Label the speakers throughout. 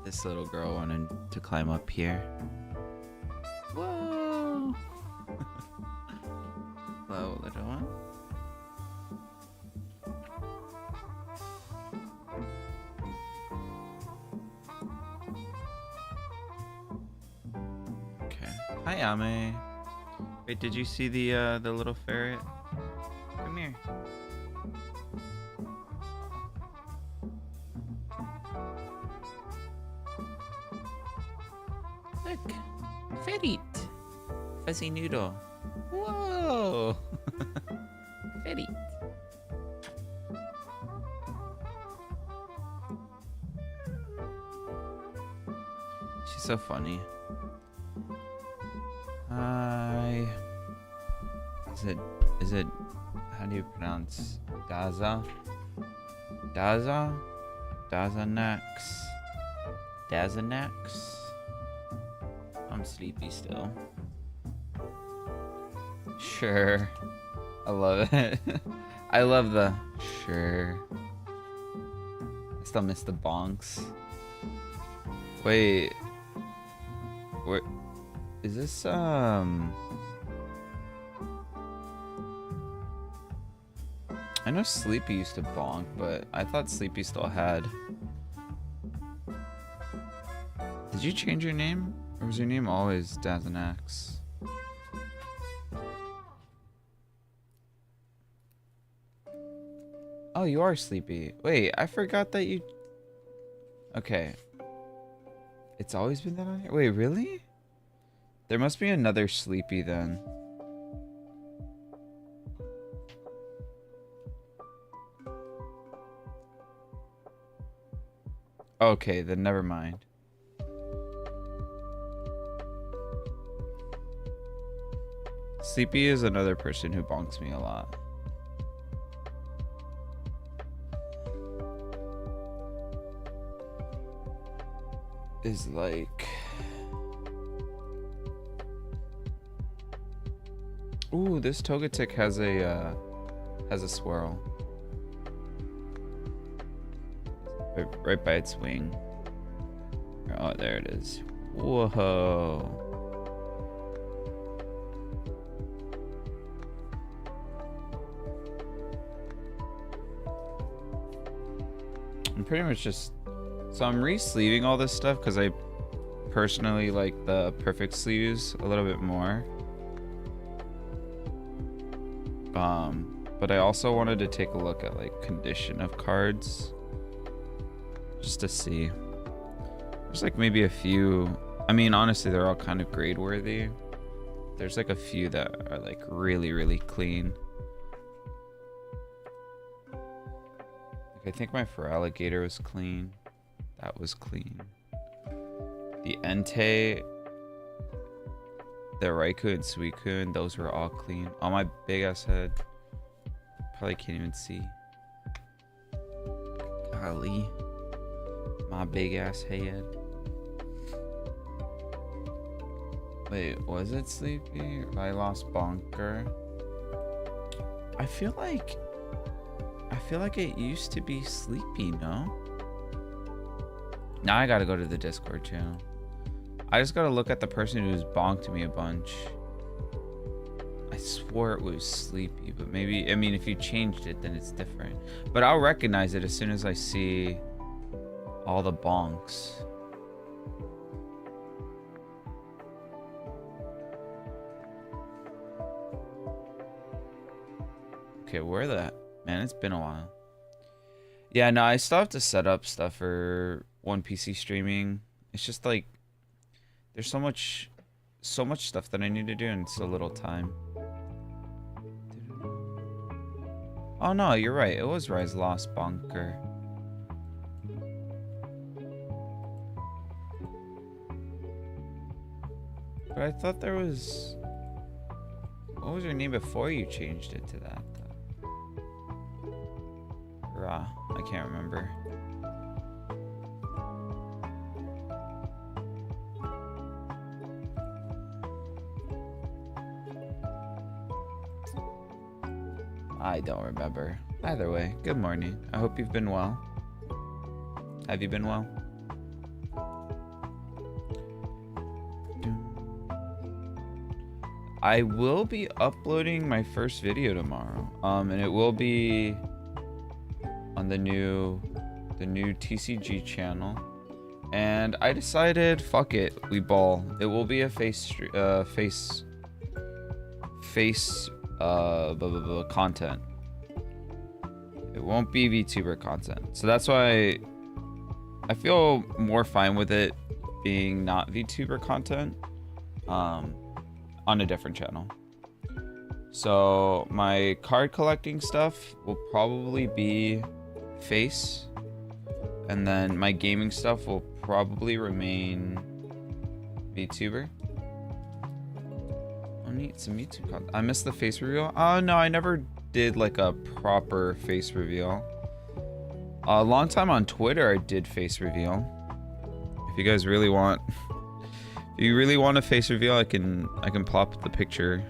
Speaker 1: This little girl wanted to climb up here. Whoa! Hello, little one. Okay. Hi, Ame. Wait, did you see the little ferret? Come here. Look, ferret. Fuzzy noodle. Whoa. Ferret. She's so funny. Hi. Is it, how do you pronounce Daza? Daza? Dazanax? Dazanax? I'm sleepy still. Sure. I love it. I love the sure. I still miss the bonks. Wait. Where is this I know Sleepy used to bonk, but I thought Sleepy still had. Did you change your name? Or was your name always Dazanax? Oh, you are Sleepy. Wait, I forgot that you... Okay. It's always been that on here? Wait, really? There must be another Sleepy then. Okay, then never mind. Sleepy is another person who bonks me a lot. Is like... Ooh, this Togetic has a swirl. Right by its wing. Oh, there it is. Whoa. I'm pretty much just... So I'm re-sleeving all this stuff because I personally like the perfect sleeves a little bit more. But I also wanted to take a look at like condition of cards. Just to see. There's like maybe a few... I mean, honestly, they're all kind of grade worthy. There's like a few that are like really, really clean. Like, I think my Feraligatr was clean. That was clean. The Entei, the Raikou and Suicune, those were all clean. On my big ass head. Probably can't even see. Golly. My big ass head. Wait, was it Sleepy? I lost Bonker. I feel like it used to be Sleepy, no? Now I gotta go to the Discord channel. I just gotta look at the person who's bonked me a bunch. I swore it was Sleepy, but maybe, I mean, if you changed it, then it's different. But I'll recognize it as soon as I see all the bonks. Okay, where the... Man, it's been a while. Yeah, no, I still have to set up stuff for One PC streaming. It's just like... There's so much stuff that I need to do in so little time. Oh no, you're right. It was Rise Lost Bonker. But I thought there was... What was your name before you changed it to that, though? Rah, I can't remember. I don't remember. Either way, good morning. I hope you've been well. Have you been well? I will be uploading my first video tomorrow. And it will be on the new TCG channel. And I decided, fuck it, we ball. It will be a content. It won't be VTuber content. So that's why I feel more fine with it being not VTuber content on a different channel. So my card collecting stuff will probably be face, and then my gaming stuff will probably remain VTuber. I need some YouTube content. I missed the face reveal. Oh no, I never did like a proper face reveal. A long time on Twitter I did face reveal. If you guys really want if you really want a face reveal, I can plop the picture.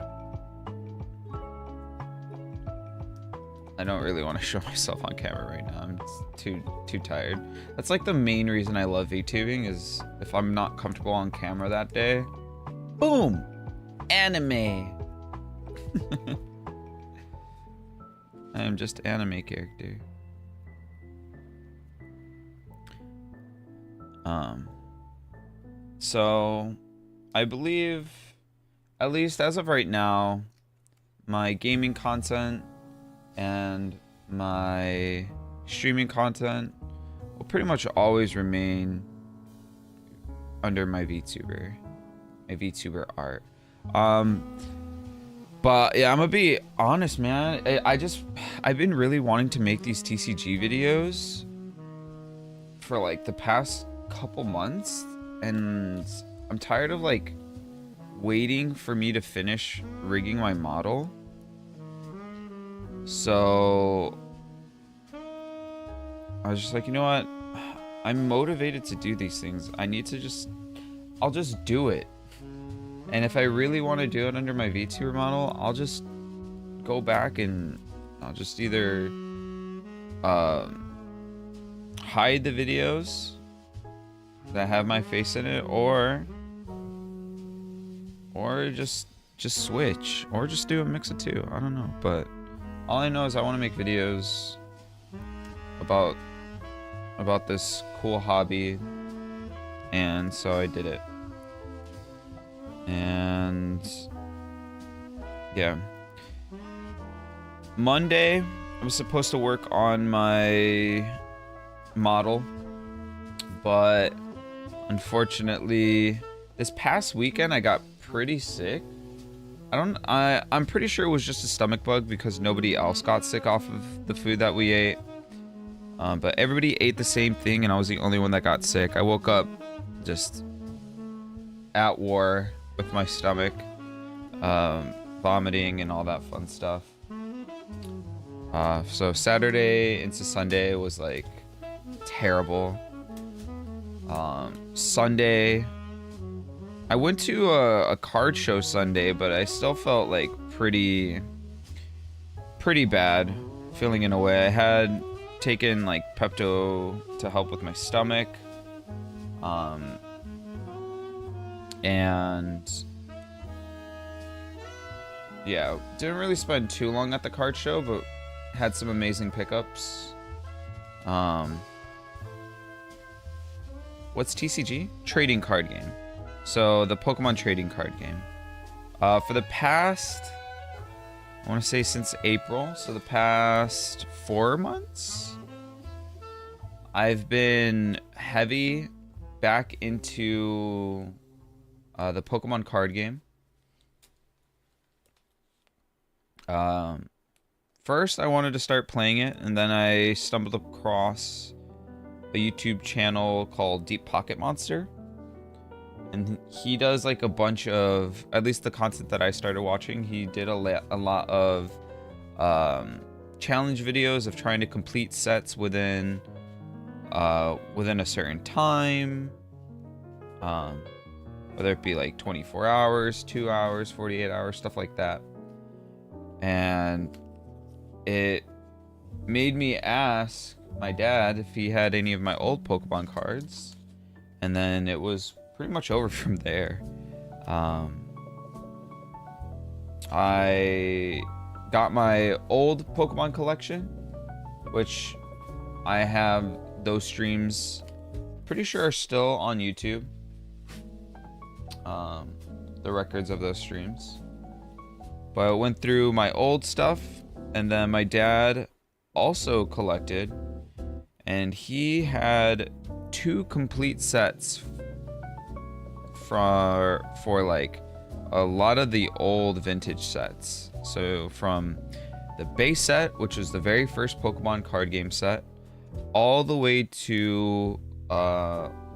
Speaker 1: I don't really want to show myself on camera right now. I'm too tired. That's like the main reason I love VTubing, is if I'm not comfortable on camera that day, boom, anime. I am just anime character. So I believe, at least as of right now, my gaming content and my streaming content will pretty much always remain under my VTuber art. But yeah, I'm gonna be honest, man. I've been really wanting to make these TCG videos for like the past couple months, and I'm tired of like waiting for me to finish rigging my model. So I was just like, you know what? I'm motivated to do these things. I'll just do it. And if I really want to do it under my VTuber model, I'll just go back and I'll just either hide the videos that have my face in it, or just switch, or just do a mix of two. I don't know, but all I know is I want to make videos about this cool hobby, and so I did it. And yeah, Monday I was supposed to work on my model, but unfortunately this past weekend I got pretty sick. I'm pretty sure it was just a stomach bug because nobody else got sick off of the food that we ate. But everybody ate the same thing and I was the only one that got sick. I woke up just at war with my stomach, vomiting and all that fun stuff. So Saturday into Sunday was like terrible. Sunday, I went to a card show Sunday, but I still felt like pretty bad, feeling in a way. I had taken like Pepto to help with my stomach, and yeah, didn't really spend too long at the card show, but had some amazing pickups. What's TCG? Trading card game. So the Pokemon trading card game. For the past, I want to say since April, so the past 4 months, I've been heavy back into the Pokemon card game. First, I wanted to start playing it, and then I stumbled across a YouTube channel called Deep Pocket Monster. And he does like a bunch of, at least the content that I started watching, he did a lot of challenge videos of trying to complete sets within a certain time, whether it be like 24 hours, 2 hours, 48 hours, stuff like that. And it made me ask my dad if he had any of my old Pokemon cards, and then it was pretty much over from there. I got my old Pokemon collection, which I have those streams pretty sure are still on YouTube. The records of those streams. But I went through my old stuff, and then my dad also collected, and he had 2 complete sets for like a lot of the old vintage sets. So from the base set, which is the very first Pokemon card game set, all the way to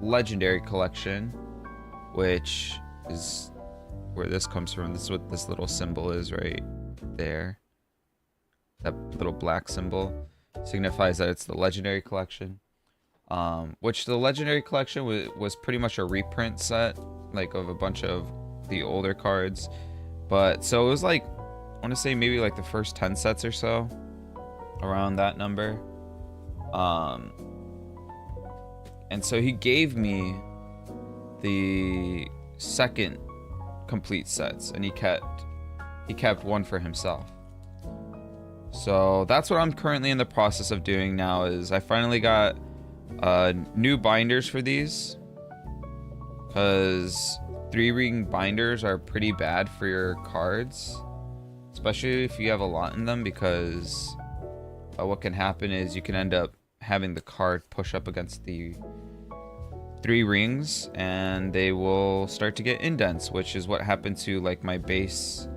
Speaker 1: legendary collection, which is where this comes from. This is what this little symbol is right there. That little black symbol signifies that it's the legendary collection. Which the legendary collection was pretty much a reprint set, like of a bunch of the older cards. But so it was like, I want to say maybe like the first 10 sets or so, around that number. And so he gave me the second complete sets, and he kept one for himself. So that's what I'm currently in the process of doing now. Is I finally got new binders for these, because 3-ring binders are pretty bad for your cards, especially if you have a lot in them, because what can happen is you can end up having the card push up against the 3 rings, and they will start to get indents, which is what happened to like my base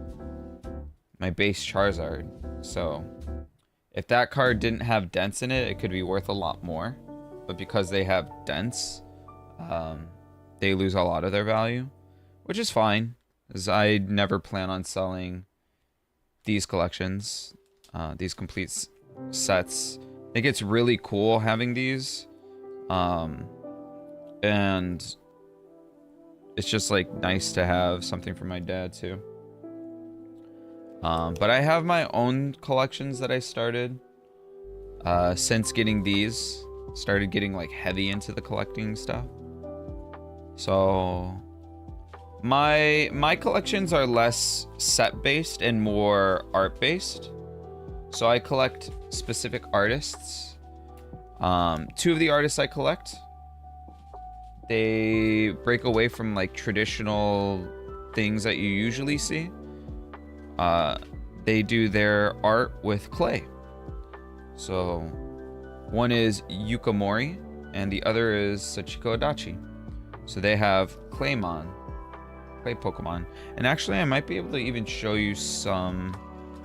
Speaker 1: Charizard. So if that card didn't have dents in it, it could be worth a lot more, but because they have dents, they lose a lot of their value, which is fine, as I never plan on selling these collections, these complete sets. I think it's really cool having these, and it's just like nice to have something for my dad too. But I have my own collections that I started since getting these. Started getting like heavy into the collecting stuff. So my collections are less set based and more art based. So I collect specific artists. 2 of the artists I collect, they break away from like traditional things that you usually see. They do their art with clay. So one is Yukamori and the other is Sachiko Adachi. So they have clay Pokemon. And actually I might be able to even show you some.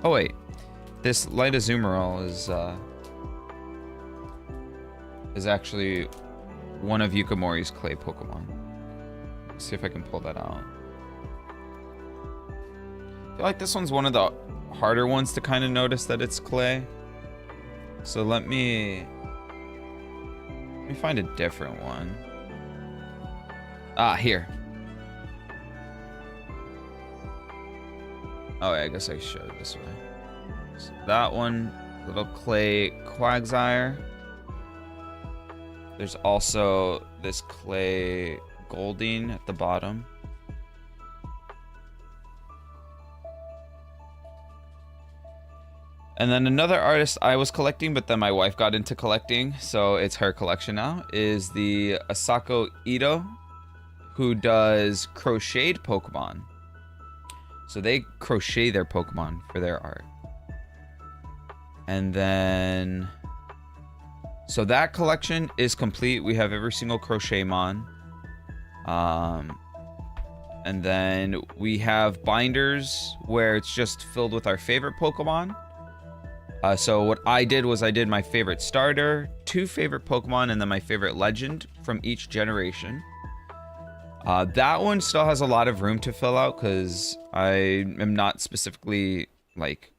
Speaker 1: Oh wait, this Light Azumarill is actually one of Yukamori's clay Pokemon. Let's see if I can pull that out. I feel like this one's one of the harder ones to kind of notice that it's clay. So let me find a different one. Ah, here. Oh, yeah, I guess I should it this way. So that one, little clay Quagsire. There's also this clay Goldeen at the bottom. And then another artist I was collecting, but then my wife got into collecting, so it's her collection now, is the Asako Ito, who does crocheted Pokemon. So they crochet their Pokemon for their art. And then, so that collection is complete. We have every single Crochetmon. And then we have binders where it's just filled with our favorite Pokemon. So what I did was I did my favorite starter, 2 favorite Pokemon, and then my favorite legend from each generation. That one still has a lot of room to fill out because I am not specifically like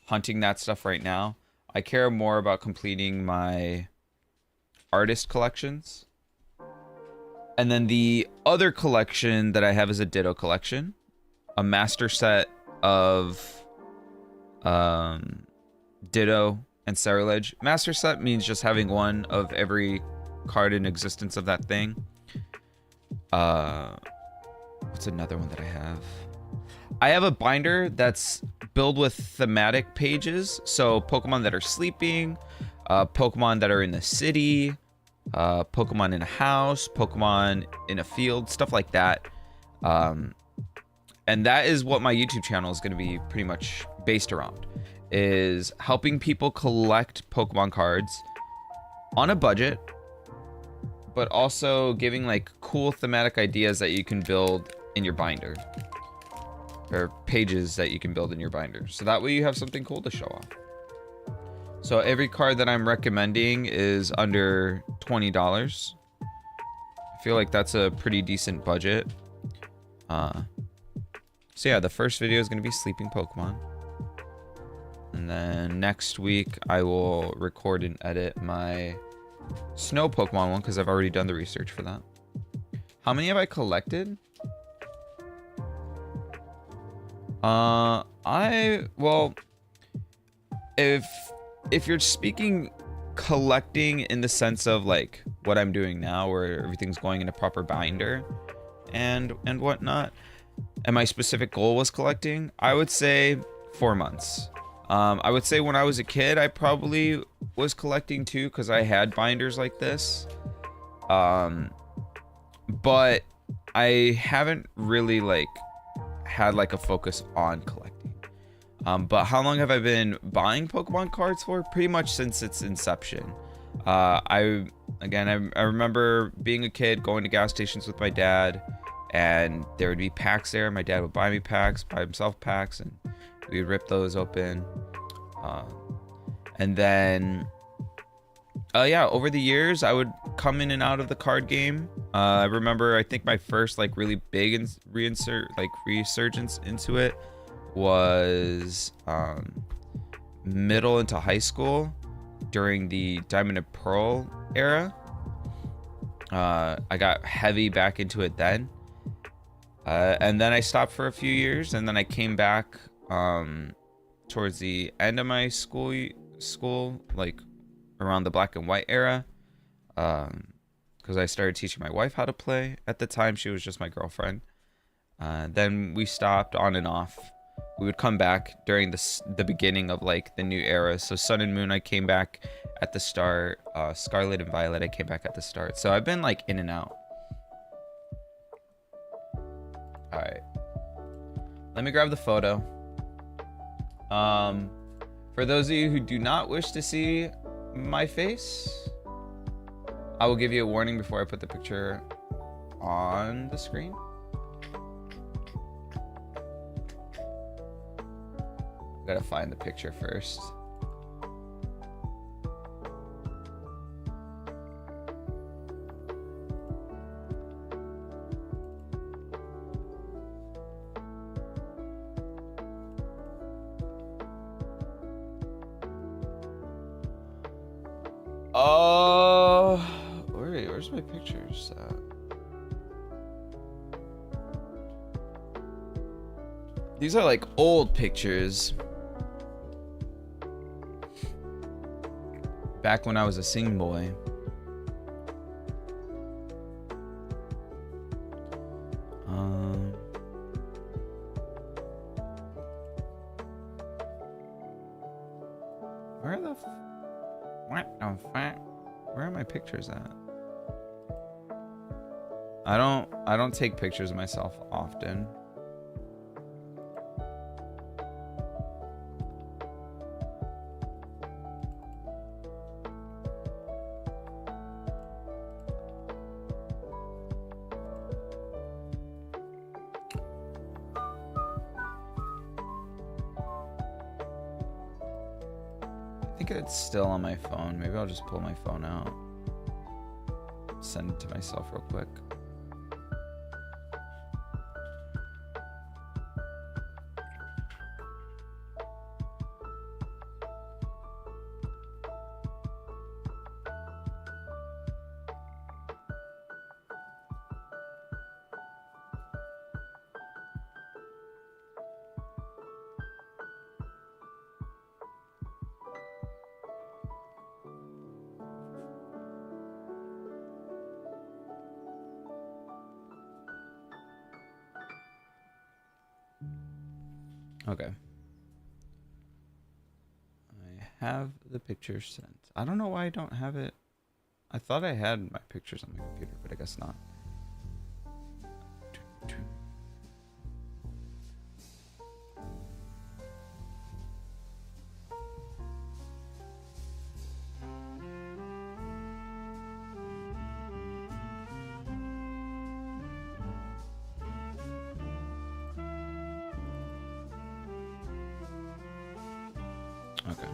Speaker 1: hunting that stuff right now. I care more about completing my artist collections. And then the other collection that I have is a Ditto collection, a master set of Ditto and Cerulege. Master set means just having one of every card in existence of that thing. What's another one that I have? I have a binder that's built with thematic pages. So Pokemon that are sleeping, Pokemon that are in the city, Pokemon in a house, Pokemon in a field, stuff like that. And that is what my YouTube channel is going to be pretty much based around, is helping people collect Pokemon cards on a budget, but also giving like cool thematic ideas that you can build in your binder, or pages that you can build in your binder. So that way you have something cool to show off. So every card that I'm recommending is under $20. I feel like that's a pretty decent budget. So yeah, the first video is going to be Sleeping Pokemon. And then next week I will record and edit my Snow Pokemon one, because I've already done the research for that. How many have I collected? Well, if you're speaking collecting in the sense of like what I'm doing now, where everything's going in a proper binder and whatnot, and my specific goal was collecting, I would say 4 months. I would say when I was a kid, I probably was collecting too, because I had binders like this. But I haven't really like had like a focus on collecting. But how long have I been buying Pokemon cards for? Pretty much since its inception. I remember being a kid, going to gas stations with my dad, and there would be packs there. My dad would buy me packs, buy himself packs, and we would rip those open. And then, yeah, over the years, I would come in and out of the card game. I remember, I think my first like really big resurgence into it was middle into high school during the Diamond and Pearl era. I got heavy back into it then. And then I stopped for a few years, and then I came back towards the end of my school, like around the Black and White era, because I started teaching my wife how to play. At the time, she was just my girlfriend. Then we stopped on and off. We would come back during the beginning of like the new era. So Sun and Moon, I came back at the start. Scarlet and Violet, I came back at the start. So I've been like in and out. All right, let me grab the photo. For those of you who do not wish to see my face, I will give you a warning before I put the picture on the screen. Gotta find the picture first. Where's my pictures at? These are like old pictures. Back when I was a sing boy. Where are my pictures at? I don't take pictures of myself often. I think it's still on my phone. Maybe I'll just pull my phone out. Send it to myself real quick. Okay. I have the picture sent. I don't know why I don't have it. I thought I had my pictures on my computer, but I guess not. Okay.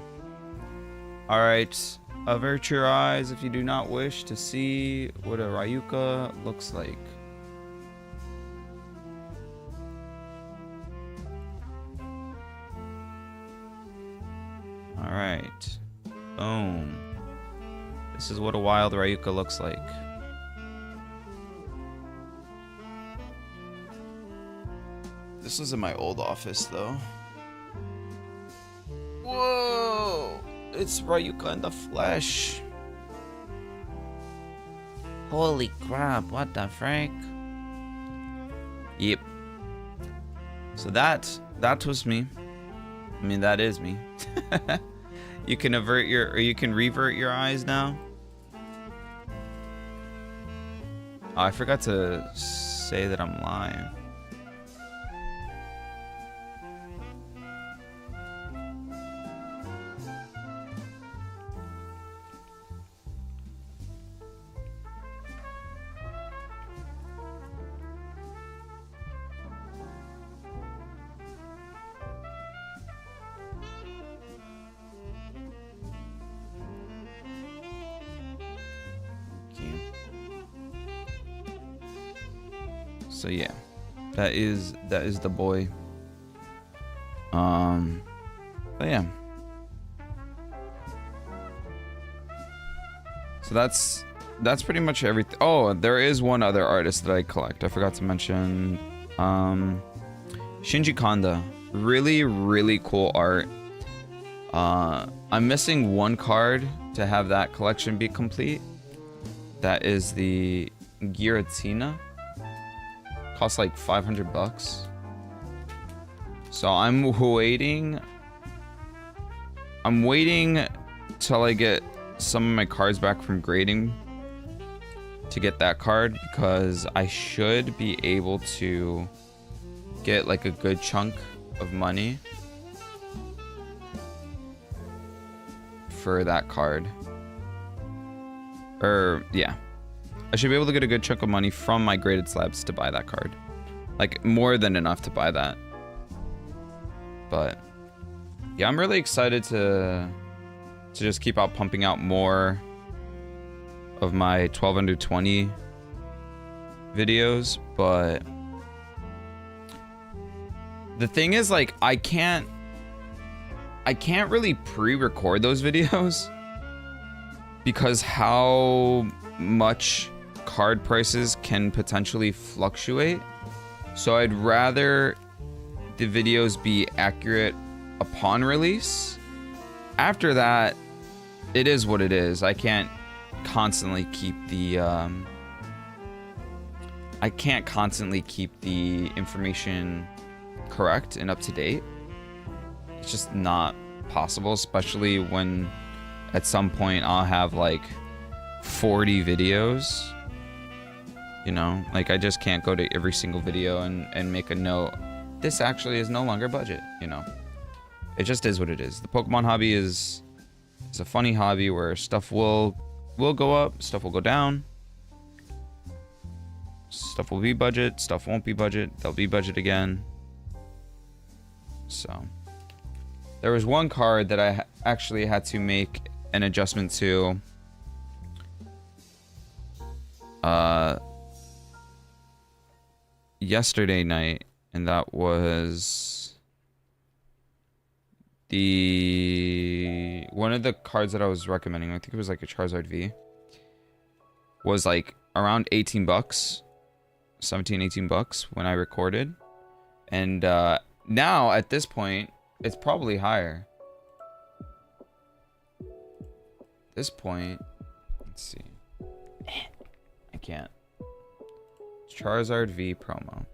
Speaker 1: All right. Avert your eyes if you do not wish to see what a Ryuka looks like. All right. Boom. This is what a wild Ryuka looks like. This was in my old office, though. Whoa! It's Ryuka in the flesh. Holy crap, what the frick? Yep. So that was me. I mean, that is me. You can you can revert your eyes now. Oh, I forgot to say that I'm live. So yeah, that is the boy. But yeah. So that's pretty much everything. Oh, there is one other artist that I collect. I forgot to mention. Shinji Kanda. Really, really cool art. I'm missing one card to have that collection be complete. That is the Giratina. Costs like 500 bucks. So I'm waiting till I get some of my cards back from grading to get that card, because I should be able to get like a good chunk of money for that card. Or yeah, I should be able to get a good chunk of money from my graded slabs to buy that card. Like more than enough to buy that. But yeah, I'm really excited to just keep out pumping out more of my 12 under 20 videos. But the thing is, like, I can't really pre-record those videos because how much card prices can potentially fluctuate. So I'd rather the videos be accurate upon release. After that, it is what it is. I can't constantly keep the information correct and up to date. It's just not possible, especially when at some point I'll have like 40 videos. You know, like I just can't go to every single video and make a note. This actually is no longer budget, you know. It just is what it is. The Pokemon hobby is a funny hobby where stuff will go up, stuff will go down. Stuff will be budget, stuff won't be budget, they'll be budget again. So there was one card that I actually had to make an adjustment to yesterday night, and that was one of the cards that I was recommending. I think it was like a Charizard V. Was like around 18 bucks, 17, 18 bucks when I recorded. And now at this point, it's probably higher. At this point, let's see. I can't. Charizard V promo.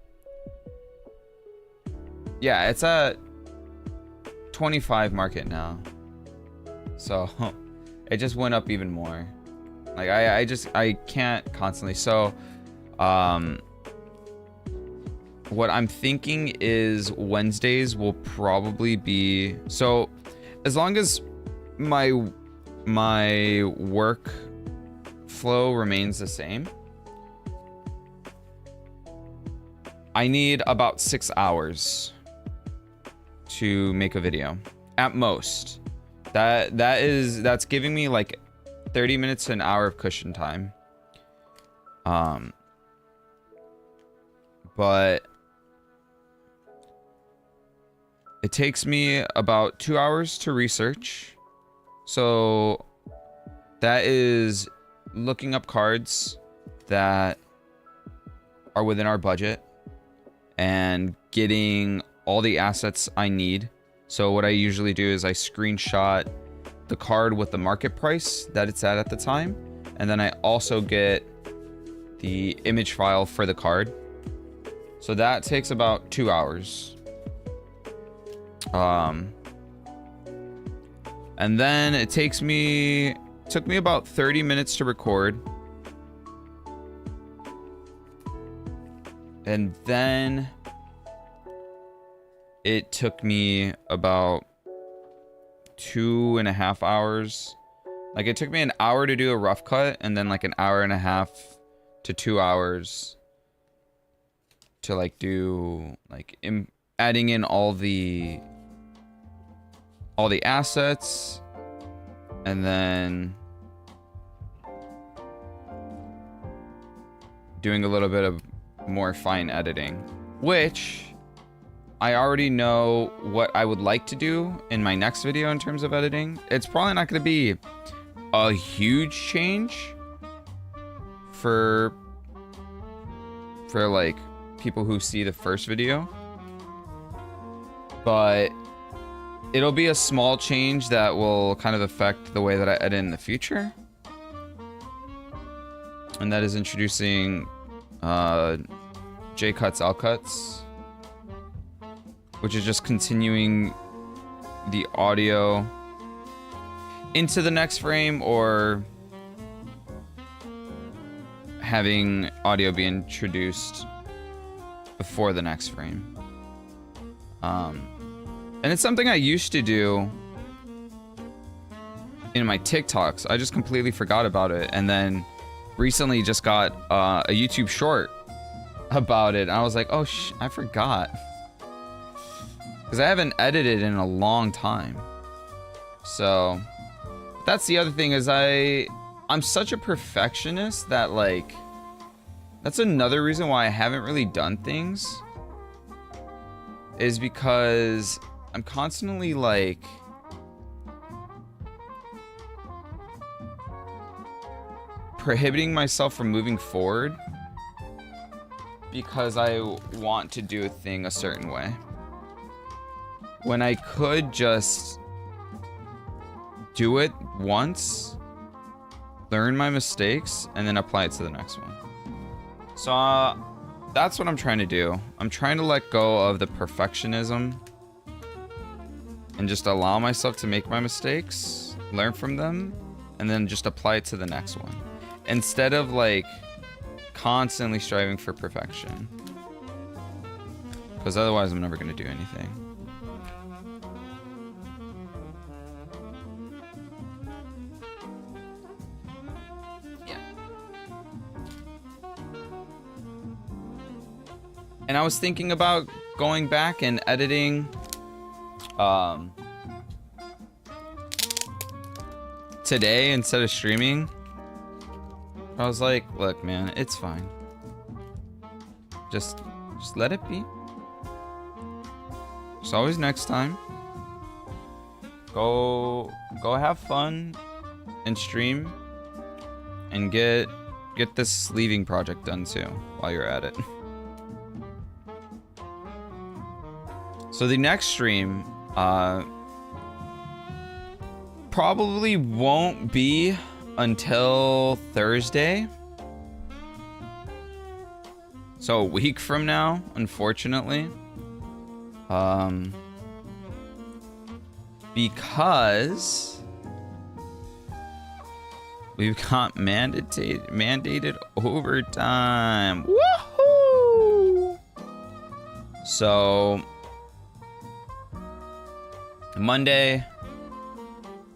Speaker 1: Yeah, it's at 25 market now. So it just went up even more. Like I can't constantly. So what I'm thinking is Wednesdays will probably be, so as long as my work flow remains the same, I need about 6 hours to make a video at most. That's giving me like 30 minutes to an hour of cushion time. But it takes me about 2 hours to research. So that is looking up cards that are within our budget and getting all the assets I need. So what I usually do is I screenshot the card with the market price that it's at the time. And then I also get the image file for the card. So that takes about 2 hours. And then it took me about 30 minutes to record. And then it took me about 2.5 hours. Like it took me an hour to do a rough cut, and then like an hour and a half to 2 hours to like do like adding in all the assets, and then doing a little bit of more fine editing, which I already know what I would like to do in my next video in terms of editing. It's probably not going to be a huge change for like people who see the first video, but it'll be a small change that will kind of affect the way that I edit in the future. And that is introducing J cuts, L cuts, which is just continuing the audio into the next frame, or having audio be introduced before the next frame. And it's something I used to do in my TikToks. I just completely forgot about it, and then recently just got a YouTube short about it. And I was like, oh, I forgot. Because I haven't edited in a long time. So that's the other thing, is I'm such a perfectionist that like, that's another reason why I haven't really done things, is because I'm constantly like prohibiting myself from moving forward because I want to do a thing a certain way, when I could just do it once, learn my mistakes, and then apply it to the next one. So that's what I'm trying to do. I'm trying to let go of the perfectionism and just allow myself to make my mistakes, learn from them, and then just apply it to the next one, instead of like constantly striving for perfection, because otherwise I'm never going to do anything. Yeah. And I was thinking about going back and editing today instead of streaming. I was like, look, man, it's fine. Just let it be. There's always next time. Go have fun and stream and get this sleeving project done too while you're at it. So the next stream probably won't be until Thursday. So a week from now, unfortunately. because we've got mandated overtime. Woohoo! So Monday,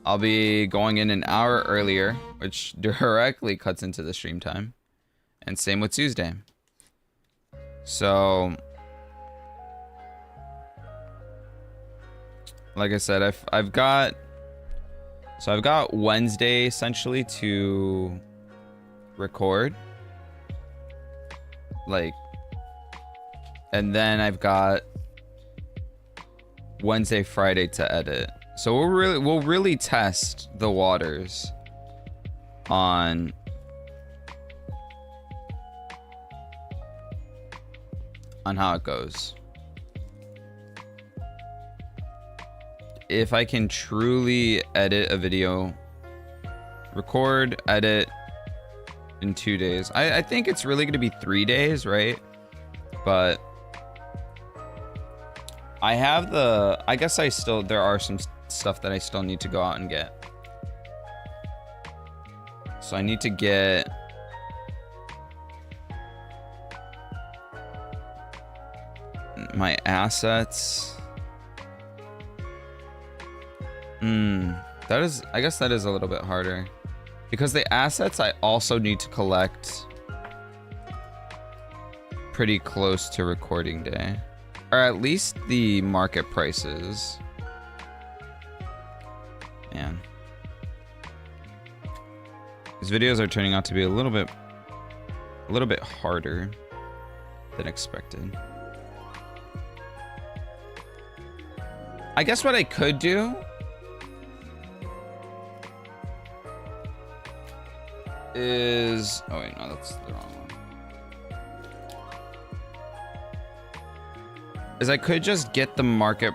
Speaker 1: I'll be going in an hour earlier, which directly cuts into the stream time. And same with Tuesday. So, like I said, I've got Wednesday essentially to record. Like, and then I've got Wednesday, Friday to edit. So we'll really test the waters on how it goes. If I can truly edit a video, record, edit in 2 days. I think it's really gonna be 3 days, right? But I have I guess there are some stuff that I still need to go out and get. So I need to get my assets. I guess that is a little bit harder because the assets I also need to collect pretty close to recording day, or at least the market prices. Man, these videos are turning out to be a little bit harder than expected. I guess what I could do is, oh wait, no, that's the wrong one. Is I could just get the market,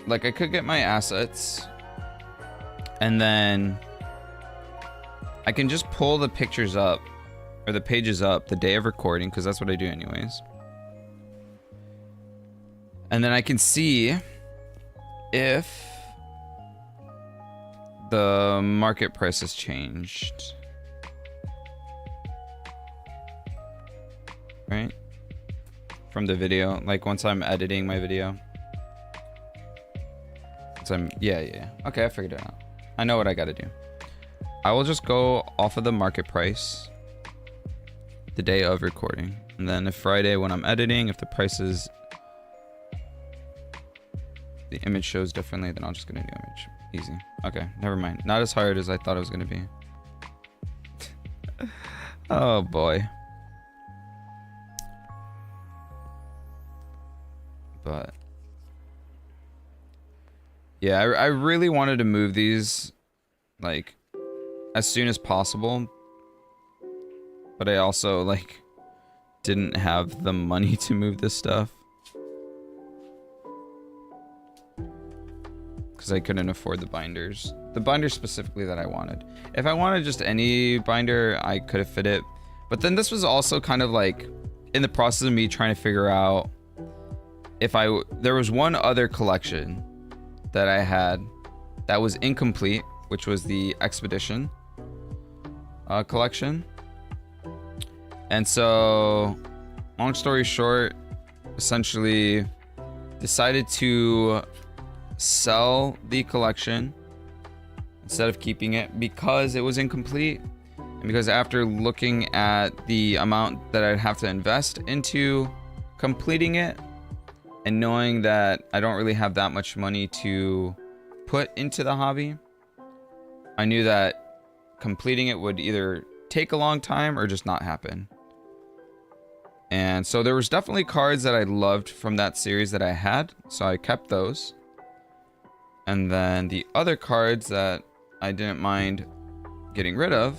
Speaker 1: like I could get my assets and then I can just pull the pictures up or the pages up the day of recording, because that's what I do anyways. And then I can see if the market price has changed. Right? From the video, like once I'm editing my video. Yeah. Okay, I figured it out. I know what I gotta do. I will just go off of the market price the day of recording. And then if Friday when I'm editing, if the price is, the image shows differently, then I'll just get a new image. Easy. Okay, never mind. Not as hard as I thought it was gonna be. Oh boy. But yeah, I really wanted to move these like as soon as possible, but I also like didn't have the money to move this stuff because I couldn't afford the binders specifically that I wanted. If I wanted just any binder, I could have fit it, but then this was also kind of like in the process of me trying to figure out if there was one other collection that I had that was incomplete, which was the expedition collection. And so, long story short, essentially decided to sell the collection instead of keeping it because it was incomplete, and because after looking at the amount that I'd have to invest into completing it, and knowing that I don't really have that much money to put into the hobby, I knew that completing it would either take a long time or just not happen. And so there was definitely cards that I loved from that series that I had, so I kept those. And then the other cards that I didn't mind getting rid of,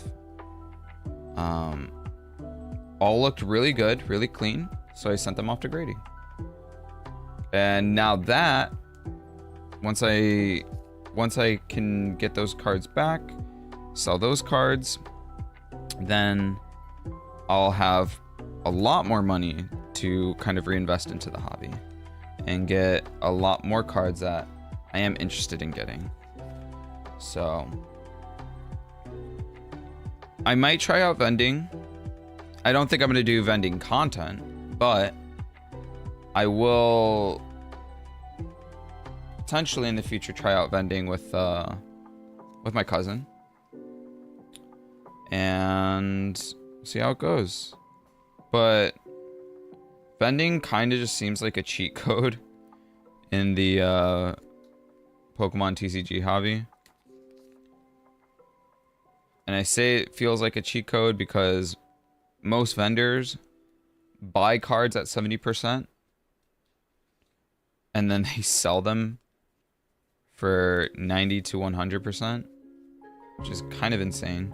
Speaker 1: all looked really good, really clean, so I sent them off to Grady. And now that once I can get those cards back, sell those cards, then I'll have a lot more money to kind of reinvest into the hobby and get a lot more cards that I am interested in getting. So I might try out vending. I don't think I'm going to do vending content, but I will potentially in the future try out vending with my cousin and see how it goes. But vending kind of just seems like a cheat code in the Pokemon TCG hobby. And I say it feels like a cheat code because most vendors buy cards at 70% and then they sell them for 90 to 100%, which is kind of insane.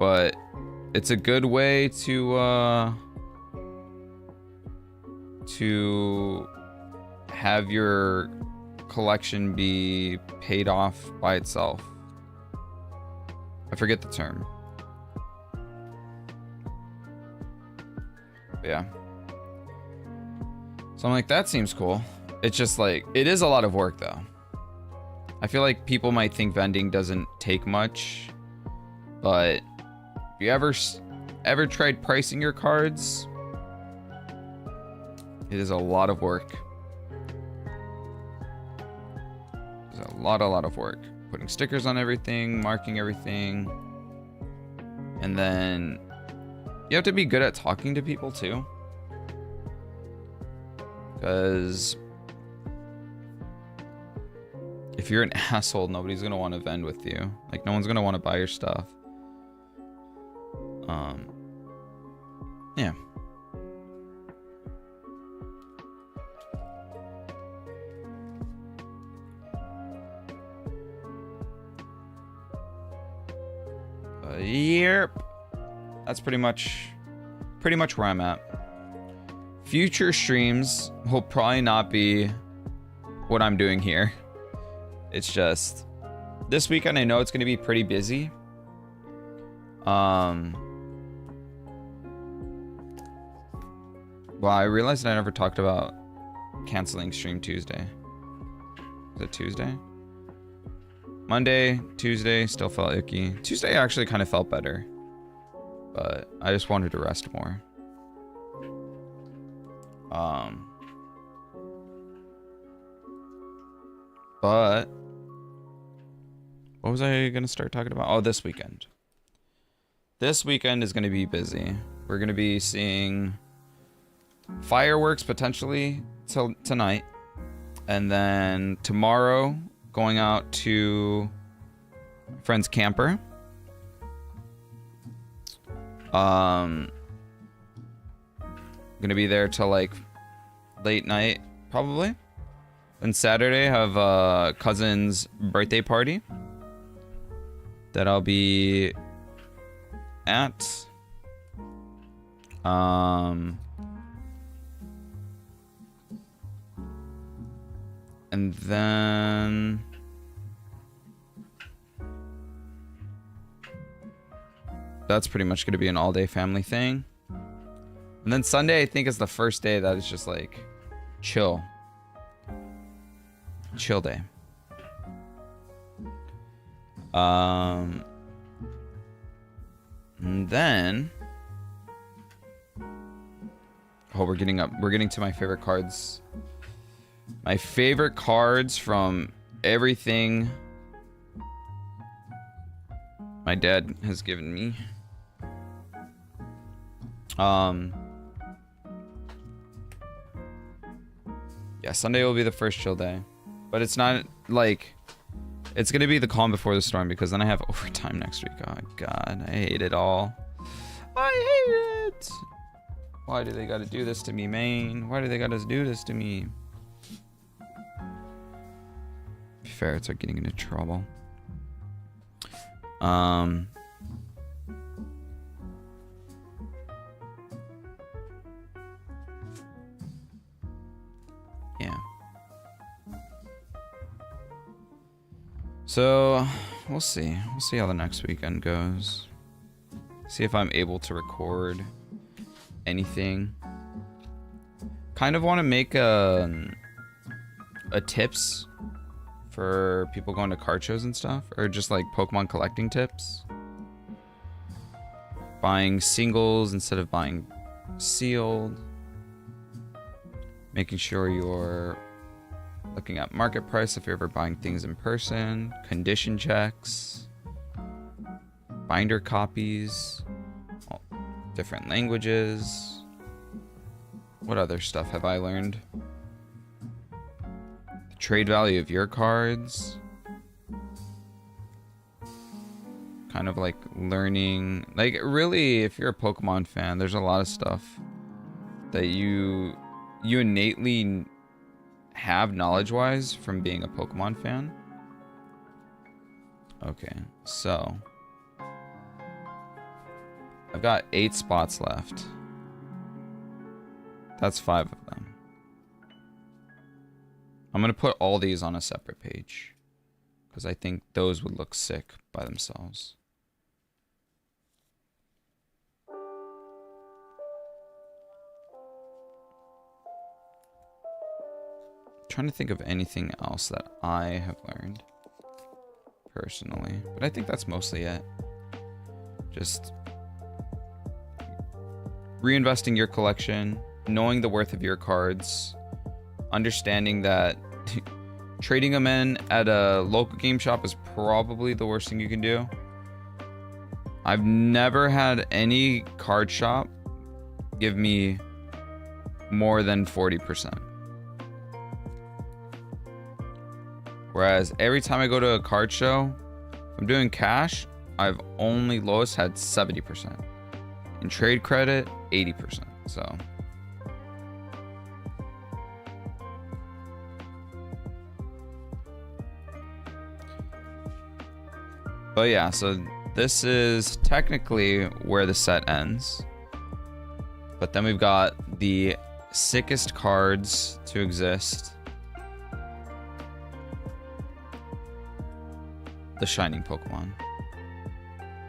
Speaker 1: But it's a good way to have your collection be paid off by itself. I forget the term. But yeah. So I'm like, that seems cool. It's just like, it is a lot of work though. I feel like people might think vending doesn't take much, but if you ever tried pricing your cards, it is a lot of work. It's a lot of work. Putting stickers on everything, marking everything. And then you have to be good at talking to people too. Because if you're an asshole, nobody's going to want to vend with you. Like, no one's going to want to buy your stuff. Yeah. Yep. That's pretty much where I'm at. Future streams will probably not be what I'm doing here. It's just this weekend I know it's going to be pretty busy. Well, I realized I never talked about canceling stream Tuesday. Is it Tuesday? Monday, Tuesday, still felt icky. Tuesday actually kind of felt better. But I just wanted to rest more. But what was I going to start talking about? Oh, this weekend. This weekend is going to be busy. We're going to be seeing fireworks potentially till tonight. And then tomorrow going out to a friend's camper. Gonna be there till like late night probably. Then Saturday have a cousin's birthday party that I'll be at. And then that's pretty much going to be an all-day family thing. And then Sunday, I think, is the first day that is just like chill. Chill day. And then we're getting to my favorite cards. My favorite cards from everything my dad has given me. Yeah, Sunday will be the first chill day. But it's not like... It's going to be the calm before the storm because then I have overtime next week. Oh, God. I hate it all. I hate it. Why do they got to do this to me, man? Why do they got to do this to me? To be fair, it's like getting into trouble. Yeah. So, we'll see. We'll see how the next weekend goes. See if I'm able to record anything. kind of want to make a tips for people going to card shows and stuff, or just like Pokemon collecting tips. Buying singles instead of buying sealed. Making sure you're looking at market price if you're ever buying things in person. Condition checks. Binder copies. Different languages. What other stuff have I learned? The trade value of your cards. Kind of like learning, like really, if you're a Pokemon fan, there's a lot of stuff that you innately have knowledge-wise from being a Pokemon fan. Okay, so I've got 8 spots left. That's 5 of them. I'm gonna put all these on a separate page because I think those would look sick by themselves. Trying to think of anything else that I have learned personally, but I think that's mostly it. Just reinvesting your collection, knowing the worth of your cards, understanding that trading them in at a local game shop is probably the worst thing you can do. I've never had any card shop give me more than 40%. Whereas every time I go to a card show, if I'm doing cash, I've only lowest had 70%. In trade credit, 80%. So but yeah, so this is technically where the set ends. But then we've got the sickest cards to exist. The Shining Pokemon.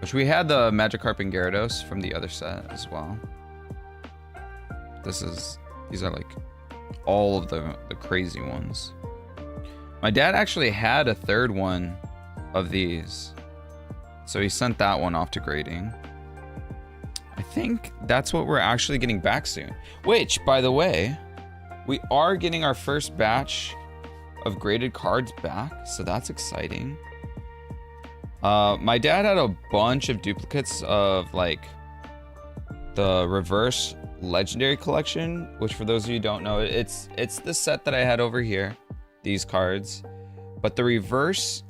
Speaker 1: Which we had the Magikarp and Gyarados from the other set as well. These are like all of the crazy ones. My dad actually had a third one of these. So he sent that one off to grading. I think that's what we're actually getting back soon. Which, by the way, we are getting our first batch of graded cards back. So that's exciting. My dad had a bunch of duplicates of like the reverse legendary collection, which for those of you who don't know, it's the set that I had over here, these cards, but the reverse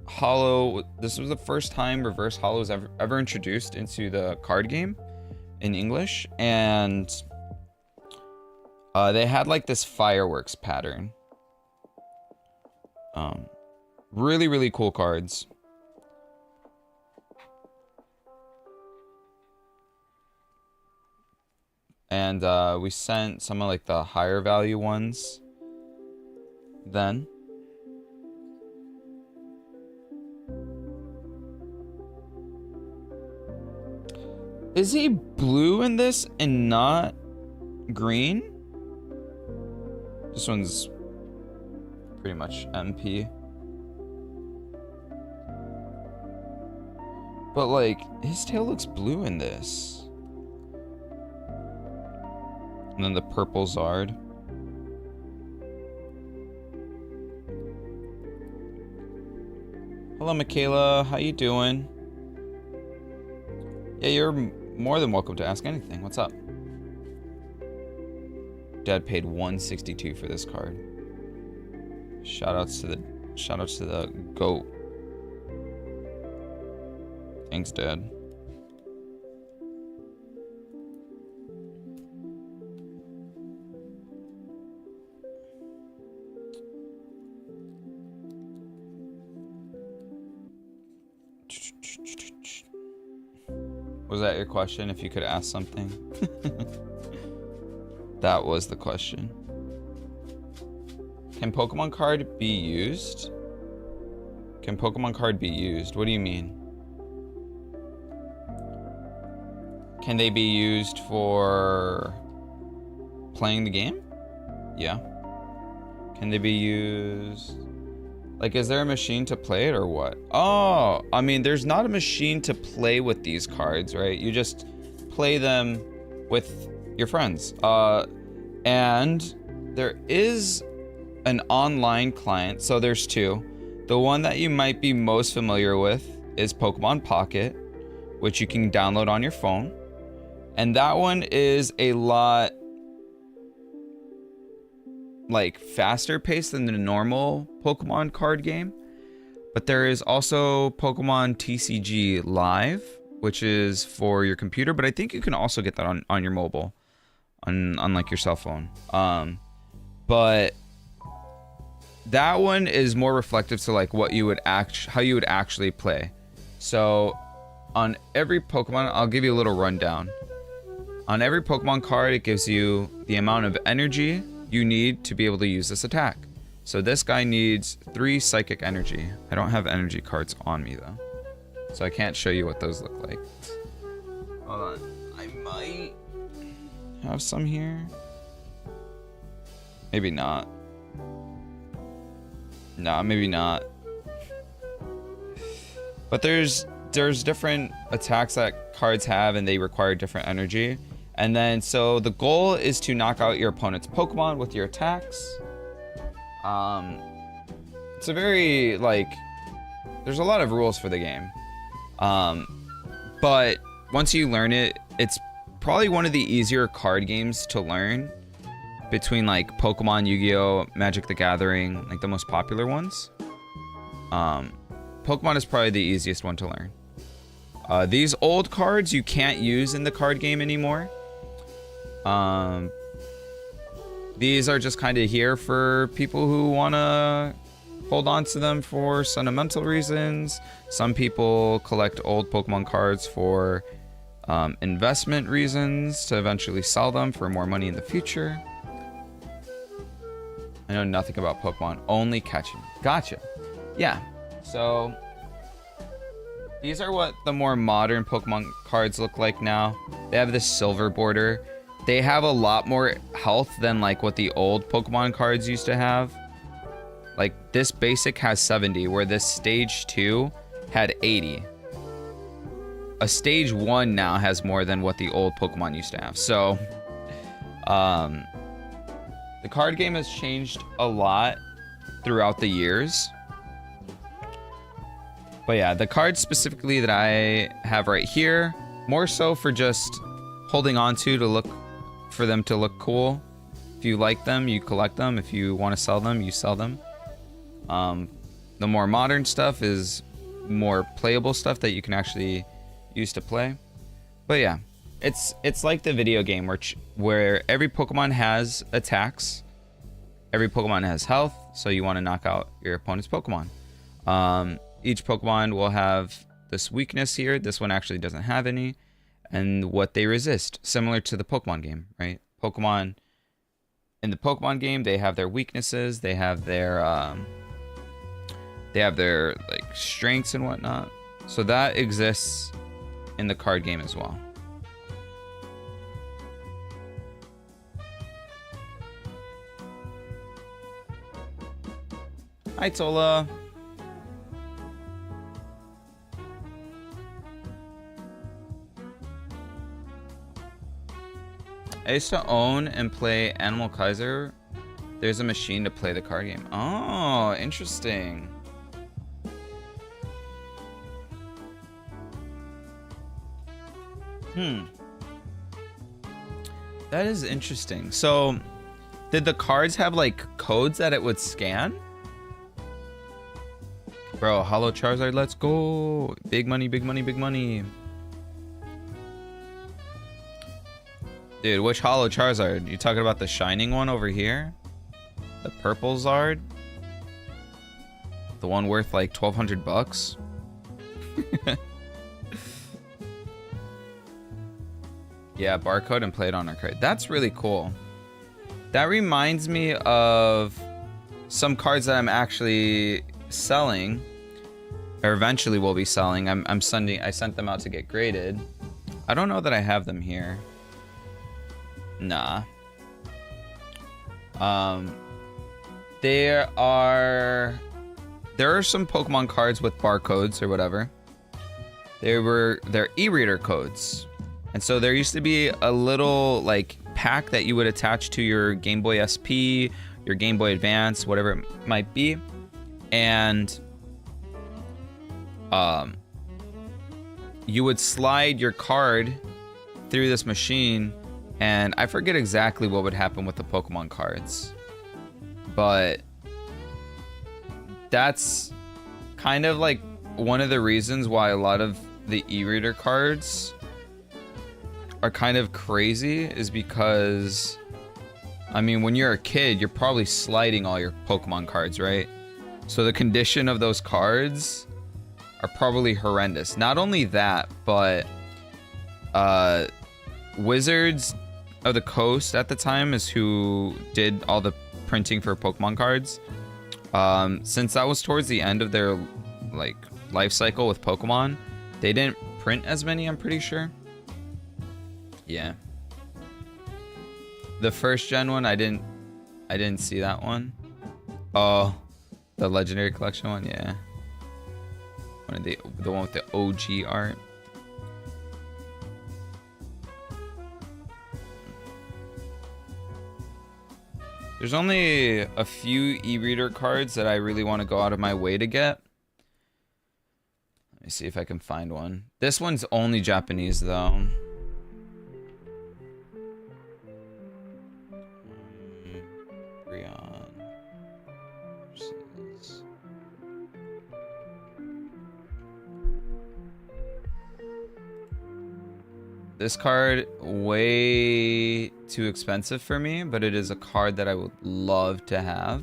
Speaker 1: holo, this was the first time reverse holo was ever introduced into the card game in English, and they had like this fireworks pattern. Really cool cards. And we sent some of like the higher value ones then. Is he blue in this and not green? This one's pretty much MP. But like, his tail looks blue in this. And then the purple Zard. Hello, Michaela. How you doing? Yeah, you're more than welcome to ask anything. What's up? Dad paid $162 for this card. Shoutouts to the goat. Thanks, Dad. Was that your question? If you could ask something? That was the question. Can Pokemon card be used? Can Pokemon card be used? What do you mean? Can they be used for playing the game? Yeah. Can they be used? Like, is there a machine to play it or what? Oh, I mean, there's not a machine to play with these cards, right? You just play them with your friends. And there is an online client. So there's two. The one that you might be most familiar with is Pokemon Pocket, which you can download on your phone. And that one is a lot like faster paced than the normal Pokemon card game. But there is also Pokemon TCG Live, which is for your computer, but I think you can also get that on your mobile, on like your cell phone. But that one is more reflective to like what you would how you would actually play. So on every Pokemon, I'll give you a little rundown. On every Pokemon card, it gives you the amount of energy you need to be able to use this attack. So this guy needs 3 psychic energy. I don't have energy cards on me though, so I can't show you what those look like. Hold on, I might have some here. Maybe not. No, maybe not. But there's different attacks that cards have, and they require different energy. And then, so the goal is to knock out your opponent's Pokemon with your attacks. It's a very, like, there's a lot of rules for the game. But once you learn it, it's probably one of the easier card games to learn between, like, Pokemon, Yu-Gi-Oh!, Magic the Gathering, like the most popular ones. Pokemon is probably the easiest one to learn. These old cards you can't use in the card game anymore. These are just kind of here for people who want to hold on to them for sentimental reasons. Some people collect old Pokemon cards for investment reasons to eventually sell them for more money in the future. I know nothing about Pokemon, only catching. Gotcha. Yeah, so these are what the more modern Pokemon cards look like now. They have this silver border. They have a lot more health than like what the old Pokemon cards used to have. Like this basic has 70, where this stage 2 had 80. A stage 1 now has more than what the old Pokemon used to have. So, the card game has changed a lot throughout the years. But yeah, the cards specifically that I have right here, more so for just holding on to look, for them to look cool. If you like them, you collect them. If you want to sell them, you sell them. The more modern stuff is more playable stuff that you can actually use to play. But yeah, it's like the video game where every Pokemon has attacks. Every Pokemon has health, so you want to knock out your opponent's Pokemon. Each Pokemon will have this weakness here. This one actually doesn't have any. And what they resist, similar to the Pokemon game, right? In the Pokemon game, they have their weaknesses. They have their like strengths and whatnot. So that exists in the card game as well. Hi, Tola. I used to own and play Animal Kaiser. There's a machine to play the card game. Oh, interesting. That is interesting. So, did the cards have like codes that it would scan? Bro, Hollow Charizard, let's go. Big money, big money, big money. Dude, which Hollow Charizard? You talking about the shining one over here? The purple Zard? The one worth like 1,200 bucks? Yeah, barcode and play it on our card. That's really cool. That reminds me of some cards that I'm actually selling, or eventually will be selling. I sent them out to get graded. I don't know that I have them here. Nah. There are some Pokemon cards with barcodes or whatever. They're e-reader codes. And so there used to be a little like pack that you would attach to your Game Boy SP, your Game Boy Advance, whatever it might be. And you would slide your card through this machine, and I forget exactly what would happen with the Pokemon cards. But that's kind of like one of the reasons why a lot of the e-reader cards are kind of crazy, is because, I mean, when you're a kid, you're probably sliding all your Pokemon cards, right? So the condition of those cards are probably horrendous. Not only that, but Wizards of the Coast at the time is who did all the printing for Pokemon cards. Since that was towards the end of their like life cycle with Pokemon, they didn't print as many, I'm pretty sure. Yeah. The first gen one, I didn't see that one. Oh, the Legendary Collection one, yeah. One of the one with the OG art. There's only a few e-reader cards that I really want to go out of my way to get. Let me see if I can find one. This one's only Japanese though. This card, way too expensive for me, but it is a card that I would love to have.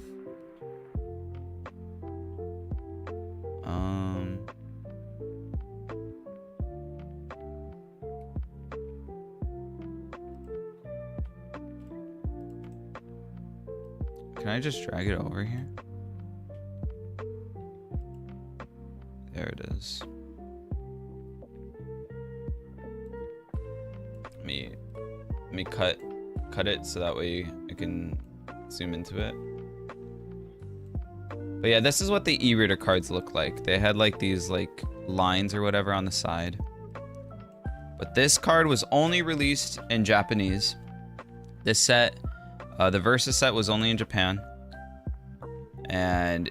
Speaker 1: Can I just drag it over here? There it is. Let me cut it so that way I can zoom into it. But yeah, this is what the e-reader cards look like. They had like these like lines or whatever on the side. But this card was only released in Japanese. This set, the Versus set, was only in Japan. And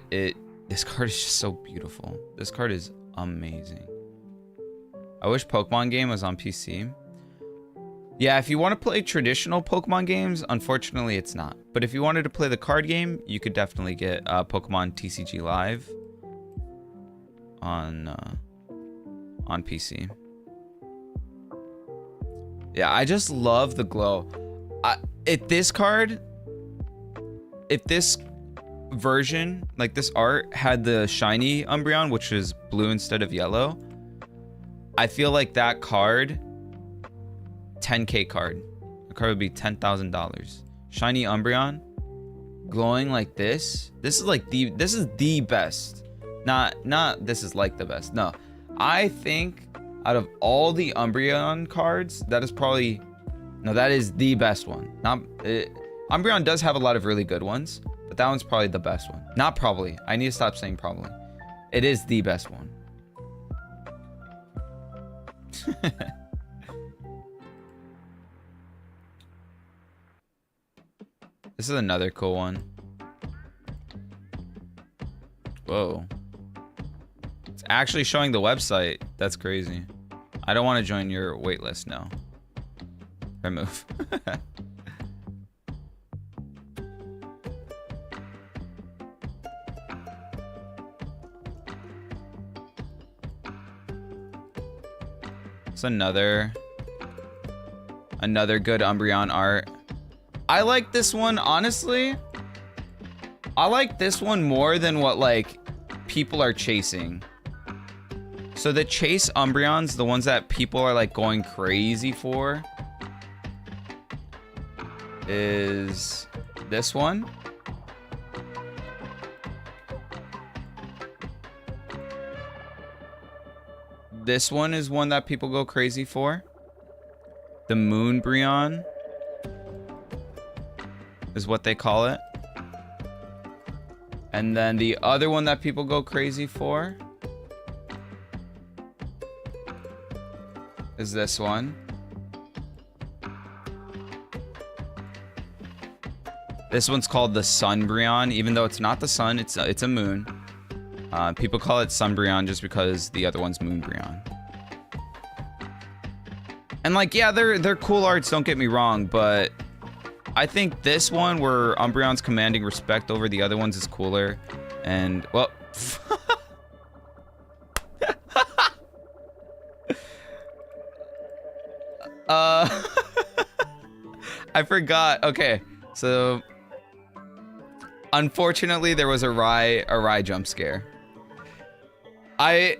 Speaker 1: this card is just so beautiful. This card is amazing. I wish Pokemon game was on PC. Yeah, if you want to play traditional Pokemon games, unfortunately it's not. But if you wanted to play the card game, you could definitely get Pokemon TCG Live on PC. Yeah, I just love the glow. If this version, like this art, had the shiny Umbreon, which is blue instead of yellow, I feel like that card, 10K card. The card would be $10,000. Shiny Umbreon, glowing like this. This is the best. Not this is like the best. No, I think out of all the Umbreon cards, that is probably, no, that is the best one. Umbreon does have a lot of really good ones, but that one's probably the best one. Not probably. I need to stop saying probably. It is the best one. This is another cool one. Whoa. It's actually showing the website. That's crazy. I don't want to join your waitlist, no. Remove. It's another good Umbreon art. I like this one, honestly. I like this one more than what like people are chasing. So the chase Umbreons, the ones that people are like going crazy for, is this one. This one is one that people go crazy for. The Moonbreon. is what they call it. And then the other one that people go crazy for is this one. This one's called the Sunbryon, even though it's not the sun, it's a moon. People call it Sunbryon just because the other one's Moonbryon. And like, yeah, they're cool arts, don't get me wrong, but I think this one where Umbreon's commanding respect over the other ones is cooler. And, well... I forgot. Okay, so... Unfortunately, there was a Rye jump scare. What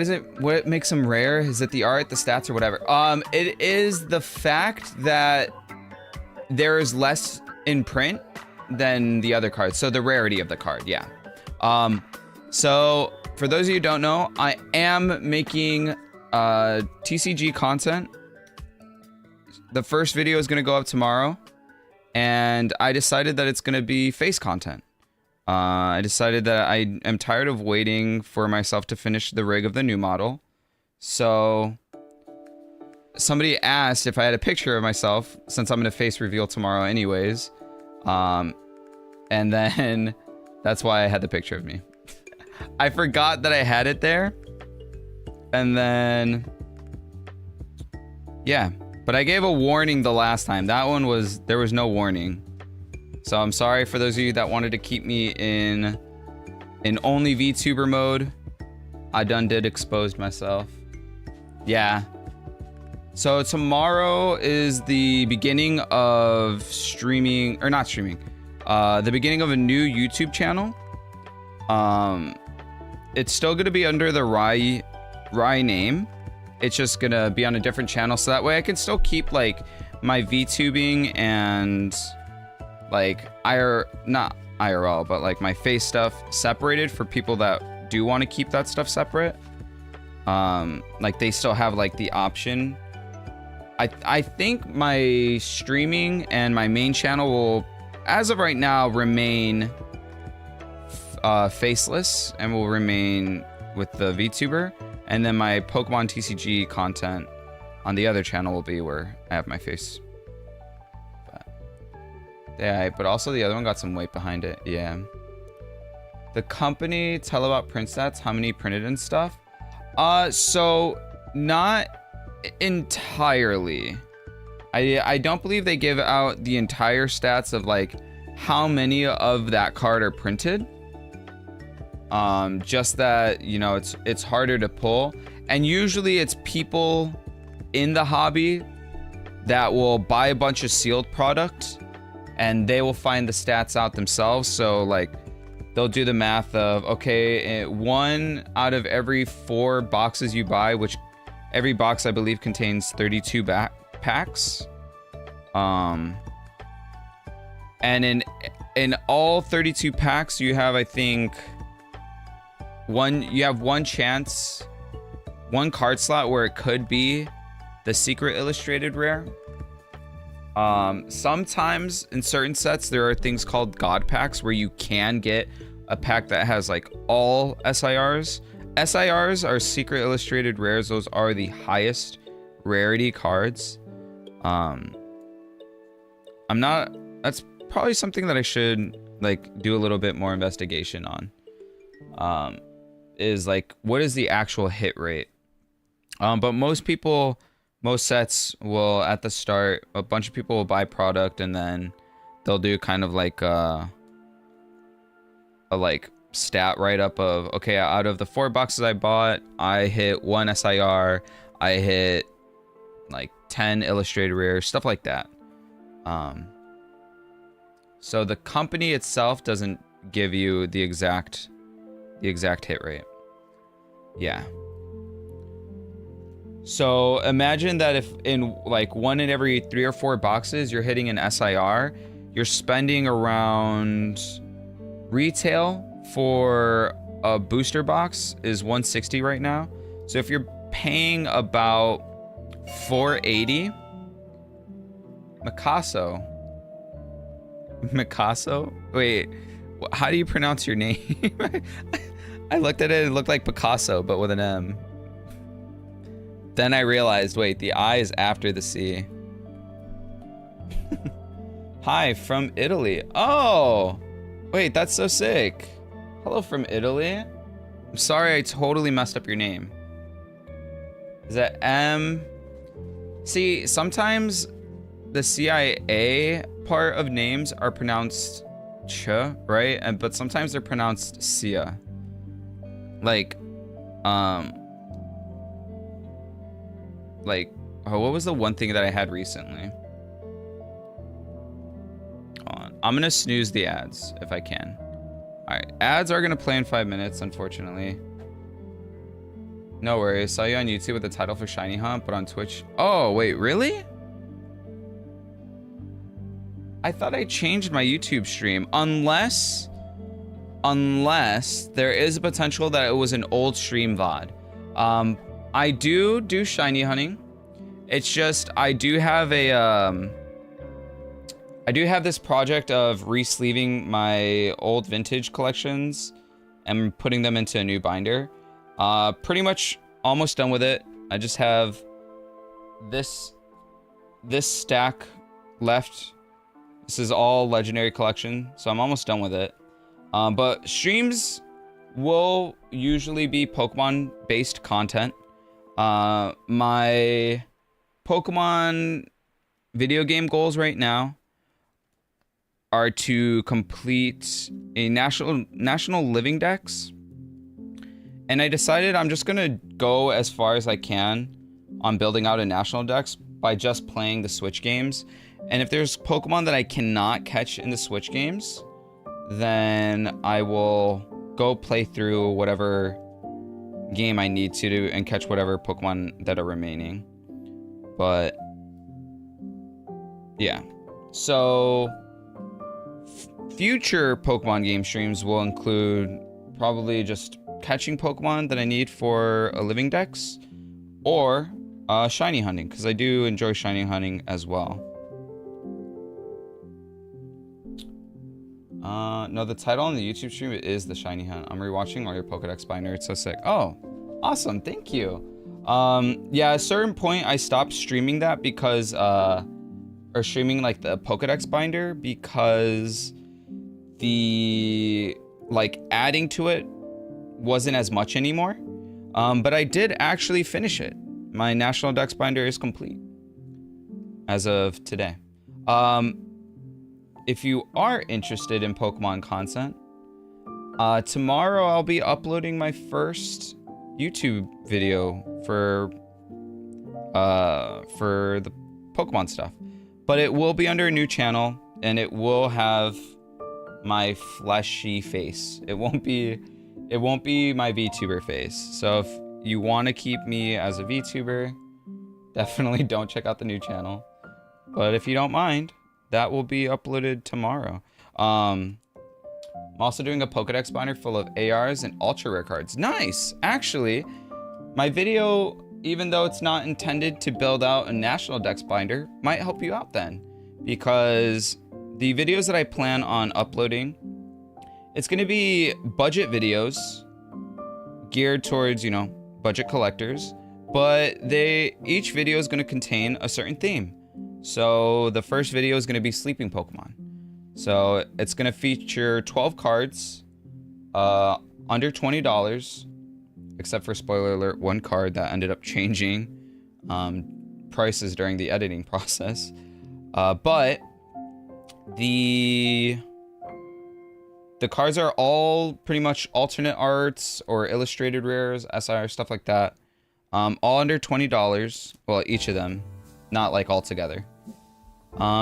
Speaker 1: is it? What makes them rare? Is it the art, the stats, or whatever? It is the fact that there is less in print than the other cards. So the rarity of the card, yeah. So for those of you who don't know, I am making TCG content. The first video is gonna go up tomorrow, and I decided that it's gonna be face content. I decided that I am tired of waiting for myself to finish the rig of the new model. So somebody asked if I had a picture of myself, since I'm going to face reveal tomorrow anyways. And then that's why I had the picture of me. I forgot that I had it there. And then, yeah. But I gave a warning the last time. That one there was no warning. So I'm sorry for those of you that wanted to keep me in only VTuber mode. I did expose myself. Yeah. So tomorrow is the beginning of streaming, or not streaming, the beginning of a new YouTube channel. It's still gonna be under the Rye name. It's just gonna be on a different channel, so that way I can still keep like my VTubing and like not IRL, but like my face stuff separated for people that do want to keep that stuff separate. Like they still have like the option. I think my streaming and my main channel will, as of right now, remain faceless and will remain with the VTuber, and then my Pokemon TCG content on the other channel will be where I have my face. Yeah, but also the other one got some weight behind it. Yeah. The company tell about print stats, how many printed and stuff. So not entirely. I don't believe they give out the entire stats of like how many of that card are printed. Just that, you know, it's harder to pull, and usually it's people in the hobby that will buy a bunch of sealed product and they will find the stats out themselves. So like they'll do the math of, okay, 1 out of every 4 boxes you buy, which every box I believe contains 32 packs. And in all 32 packs, you have, I think, one chance, one card slot where it could be the secret illustrated rare. Sometimes in certain sets there are things called God packs where you can get a pack that has like all SIRs. SIRs are secret illustrated rares. Those are the highest rarity cards. That's probably something that I should like do a little bit more investigation on. Is like, what is the actual hit rate? But most sets will, at the start, a bunch of people will buy product and then they'll do kind of like a like stat write-up of, okay, out of the 4 boxes I bought, I hit 1 SIR, I hit like 10 illustrated rares, stuff like that. So the company itself doesn't give you the exact hit rate. Yeah. So imagine that if in like 1 in every 3 or 4 boxes you're hitting an SIR, you're spending around, retail for a booster box is 160 right now. So if you're paying about 480, Mikaso, Picasso? Wait, how do you pronounce your name? I looked at it, it looked like Picasso, but with an M. Then I realized, wait, the I is after the C. Hi, from Italy. Oh! Wait, that's so sick. Hello from Italy? I'm sorry I totally messed up your name. Is that M? See, sometimes the CIA part of names are pronounced ch, right? But sometimes they're pronounced sia. Like, oh, what was the one thing that I had recently? Hold on. I'm gonna snooze the ads if I can. All right, ads are gonna play in 5 minutes, unfortunately. No worries. Saw you on YouTube with the title for Shiny Hunt, but on Twitch. Oh, wait, really? I thought I changed my YouTube stream. Unless there is a potential that it was an old stream VOD. I do shiny hunting. It's just I do have this project of re-sleeving my old vintage collections and putting them into a new binder. Pretty much almost done with it. I just have this stack left. This is all legendary collection, so I'm almost done with it. But streams will usually be Pokemon based content. My Pokemon video game goals right now are to complete a national living dex. And I decided I'm just gonna go as far as I can on building out a national dex by just playing the Switch games. And if there's Pokemon that I cannot catch in the Switch games, then I will go play through whatever game I need to do and catch whatever Pokemon that are remaining. But yeah, so future Pokemon game streams will include probably just catching Pokemon that I need for a living dex, or shiny hunting, because I do enjoy shiny hunting as well. No, the title on the YouTube stream is the shiny hunt. I'm rewatching all your Pokedex binder. It's so sick. Oh, awesome. Thank you. Yeah, at a certain point I stopped streaming that because or streaming like the Pokedex binder, because the adding to it wasn't as much anymore. But I did actually finish it. My National Dex binder is complete as of today. If you are interested in Pokemon content, tomorrow I'll be uploading my first YouTube video for the Pokemon stuff. But it will be under a new channel, and it will have my fleshy face. It won't be my VTuber face. So if you want to keep me as a VTuber, definitely don't check out the new channel. But if you don't mind, that will be uploaded tomorrow. I'm also doing a Pokedex binder full of ARs and ultra rare cards. Nice! Actually, my video, even though it's not intended to build out a National Dex binder, might help you out then. Because the videos that I plan on uploading, it's going to be budget videos geared towards, you know, budget collectors. But each video is going to contain a certain theme. So the first video is going to be sleeping Pokemon. So it's going to feature 12 cards, under $20, except for, spoiler alert, one card that ended up changing prices during the editing process. But the cards are all pretty much alternate arts or illustrated rares, SIR, stuff like that. All under $20. Well, each of them, not like all together.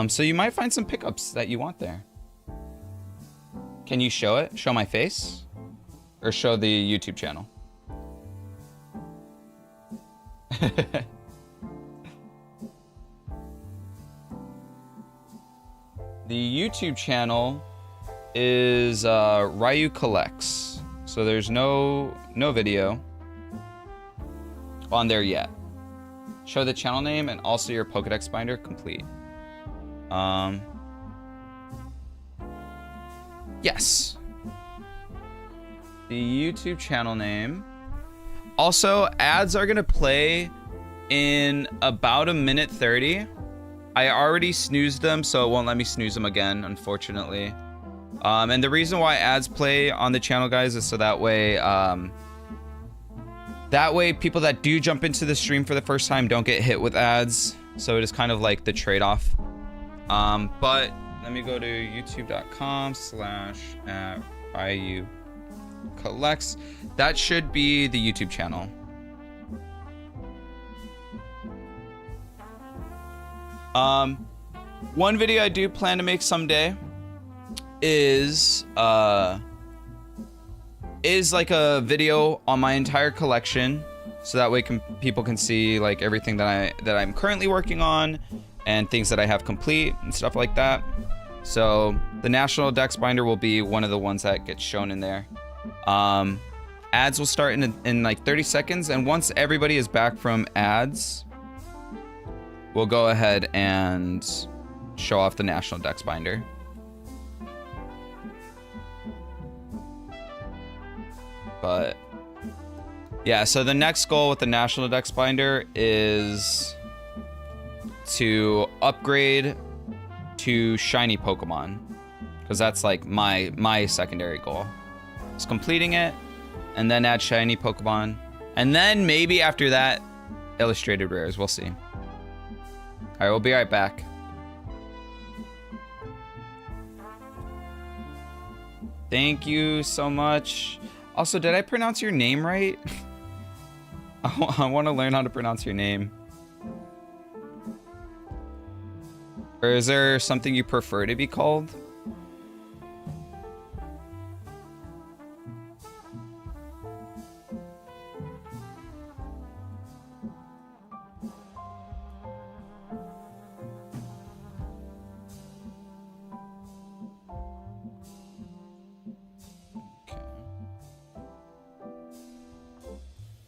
Speaker 1: So you might find some pickups that you want there. Can you show it? Show my face? Or show the YouTube channel? The YouTube channel is Ryu Collects. So there's no video on there yet. Show the channel name and also your Pokedex binder complete. Yes. The YouTube channel name. Also, ads are gonna play in about 1:30. I already snoozed them, so it won't let me snooze them again, unfortunately. And the reason why ads play on the channel, guys, is so that way people that do jump into the stream for the first time don't get hit with ads. So it is kind of like the trade-off. But let me go to youtube.com/IU collects. That should be the YouTube channel. One video I do plan to make someday is like a video on my entire collection, so that way people can see like everything that I'm currently working on and things that I have complete and stuff like that. So the National Dex Binder will be one of the ones that gets shown in there. Ads will start in like 30 seconds, and once everybody is back from ads, we'll go ahead and show off the National Dex Binder. But yeah, so the next goal with the National Dex Binder is to upgrade to shiny Pokemon, because that's like my secondary goal. It's completing it, and then add shiny Pokemon, and then maybe after that, illustrated rares. We'll see. All right, we'll be right back. Thank you so much. Also, did I pronounce your name right? I want to learn how to pronounce your name. Or is there something you prefer to be called?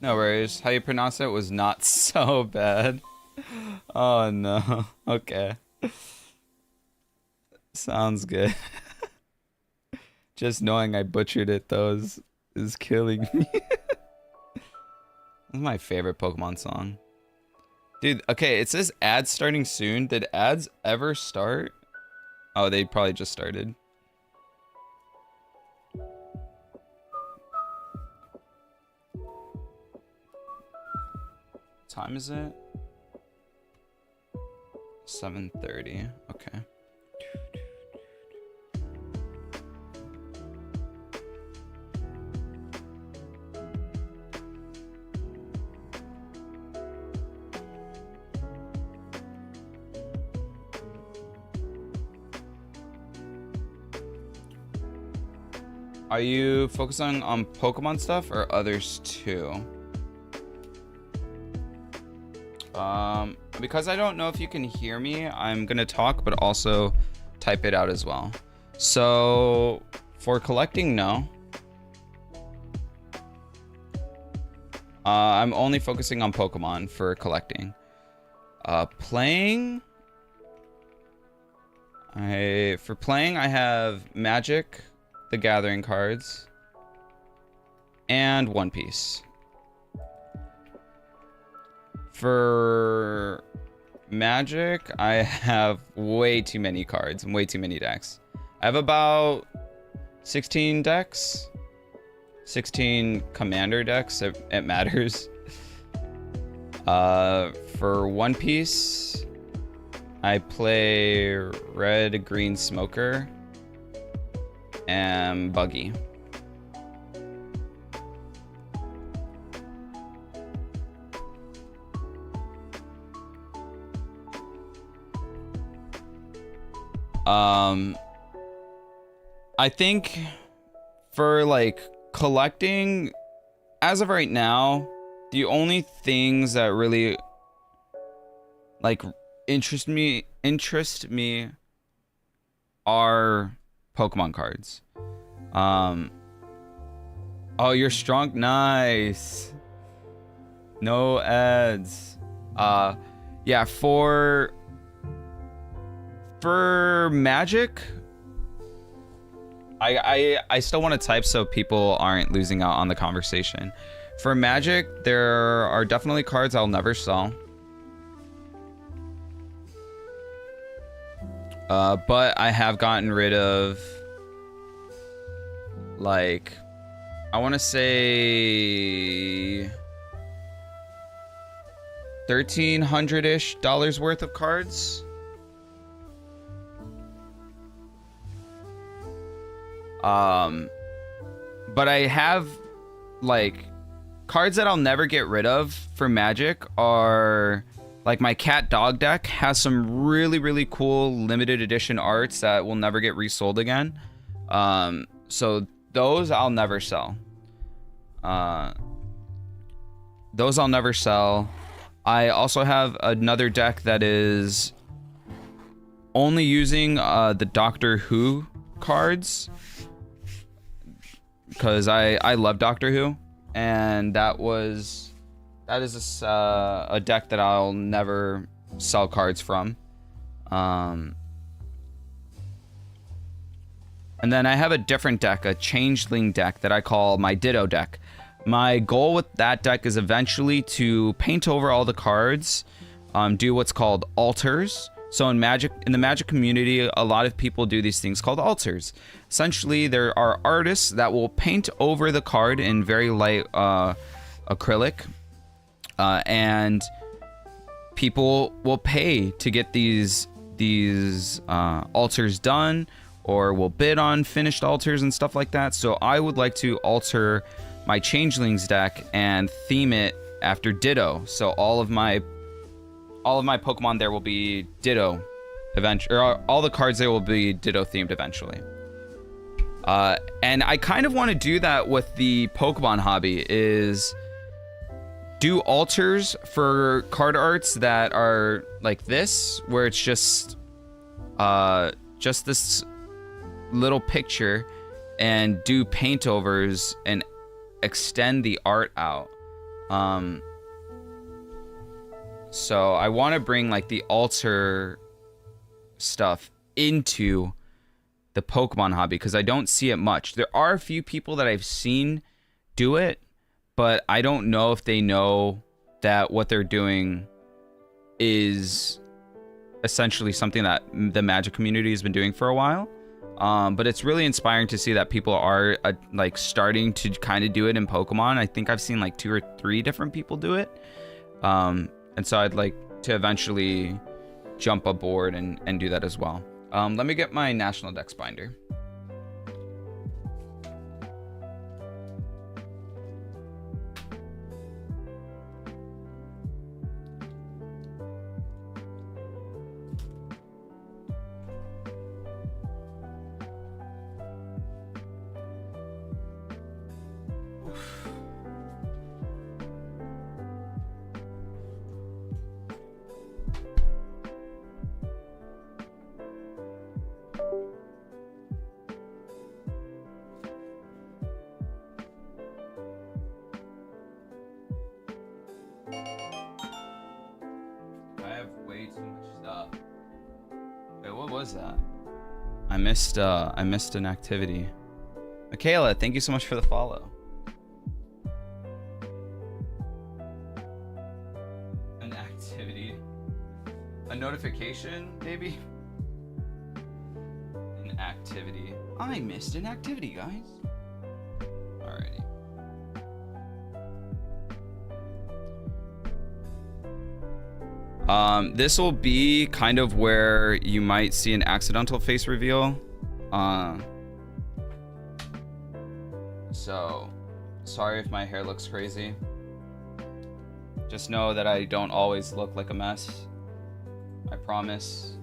Speaker 1: No worries. How you pronounce it was not so bad. Oh no. Okay. Sounds good. Just knowing I butchered it though is killing me. This is my favorite Pokemon song. Dude, okay, it says ads starting soon. Did ads ever start? Oh, they probably just started. Time is it? 7:30. Okay. Are you focusing on Pokemon stuff or others too? Because I don't know if you can hear me, I'm gonna talk, but also type it out as well. So for collecting, no. I'm only focusing on Pokemon for collecting. Playing, I have Magic, the Gathering cards, and One Piece. For Magic, I have way too many cards and way too many decks. I have about 16 decks. 16 commander decks, it matters. For One Piece, I play Red, Green Smoker, and Buggy. I think for like collecting, as of right now, the only things that really like interest me are Pokemon cards. Oh, you're strong. Nice. No ads. Yeah, for Magic, I still want to type so people aren't losing out on the conversation. For Magic, there are definitely cards I'll never sell. But I have gotten rid of, like, I want to say $1,300-ish worth of cards. But I have, like, cards that I'll never get rid of for Magic are, like, my cat dog deck has some really, really cool limited edition arts that will never get resold again. So those I'll never sell. Those I'll never sell. I also have another deck that is only using the Doctor Who cards, because I love Doctor Who, and that is a deck that I'll never sell cards from. And then I have a different deck, a Changeling deck that I call my Ditto deck. My goal with that deck is eventually to paint over all the cards, do what's called alters. So in the Magic community, a lot of people do these things called alters. Essentially, there are artists that will paint over the card in very light acrylic, and people will pay to get these alters done, or will bid on finished alters and stuff like that. So I would like to alter my Changelings deck and theme it after Ditto. So all of my Pokemon there will be Ditto eventually, or all the cards there will be Ditto themed eventually. And I kind of want to do that with the Pokemon hobby, is do alters for card arts that are like this, where it's just this little picture, and do paint overs and extend the art out. So I want to bring, like, the alter stuff into the Pokemon hobby, because I don't see it much. There are a few people that I've seen do it, but I don't know if they know that what they're doing is essentially something that the Magic community has been doing for a while. But it's really inspiring to see that people are like starting to kind of do it in Pokemon. I think I've seen like 2 or 3 different people do it. And so I'd like to eventually jump aboard and do that as well. Let me get my National Dex binder. I missed an activity. Michaela, thank you so much for the follow. An activity? A notification, maybe? An activity. I missed an activity, guys. Alrighty. This will be kind of where you might see an accidental face reveal. So, sorry if my hair looks crazy. Just know that I don't always look like a mess. I promise.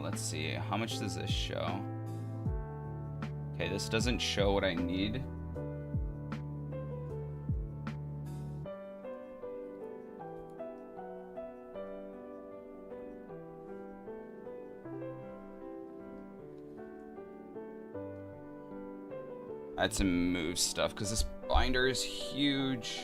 Speaker 1: Let's see. How much does this show? Okay, this doesn't show what I need. I had to move stuff because this binder is huge.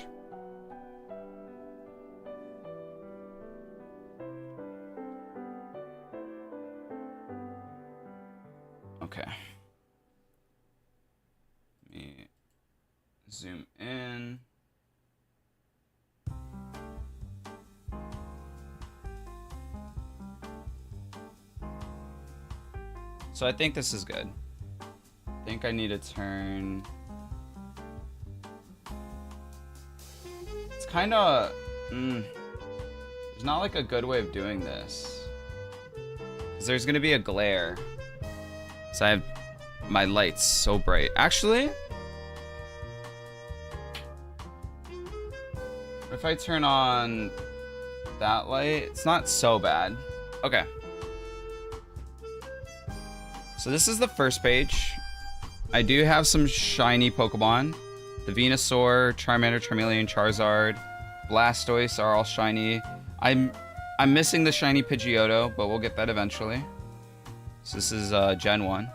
Speaker 1: Okay. Let me zoom in. So I think this is good. I think I need to turn... It's kind of... There's not like a good way of doing this. Because there's going to be a glare. So I have my lights so bright. Actually... If I turn on that light, it's not so bad. Okay. So this is the first page. I do have some shiny Pokemon. The Venusaur, Charmander, Charmeleon, Charizard, Blastoise are all shiny. I'm missing the shiny Pidgeotto, but we'll get that eventually. So this is Gen 1.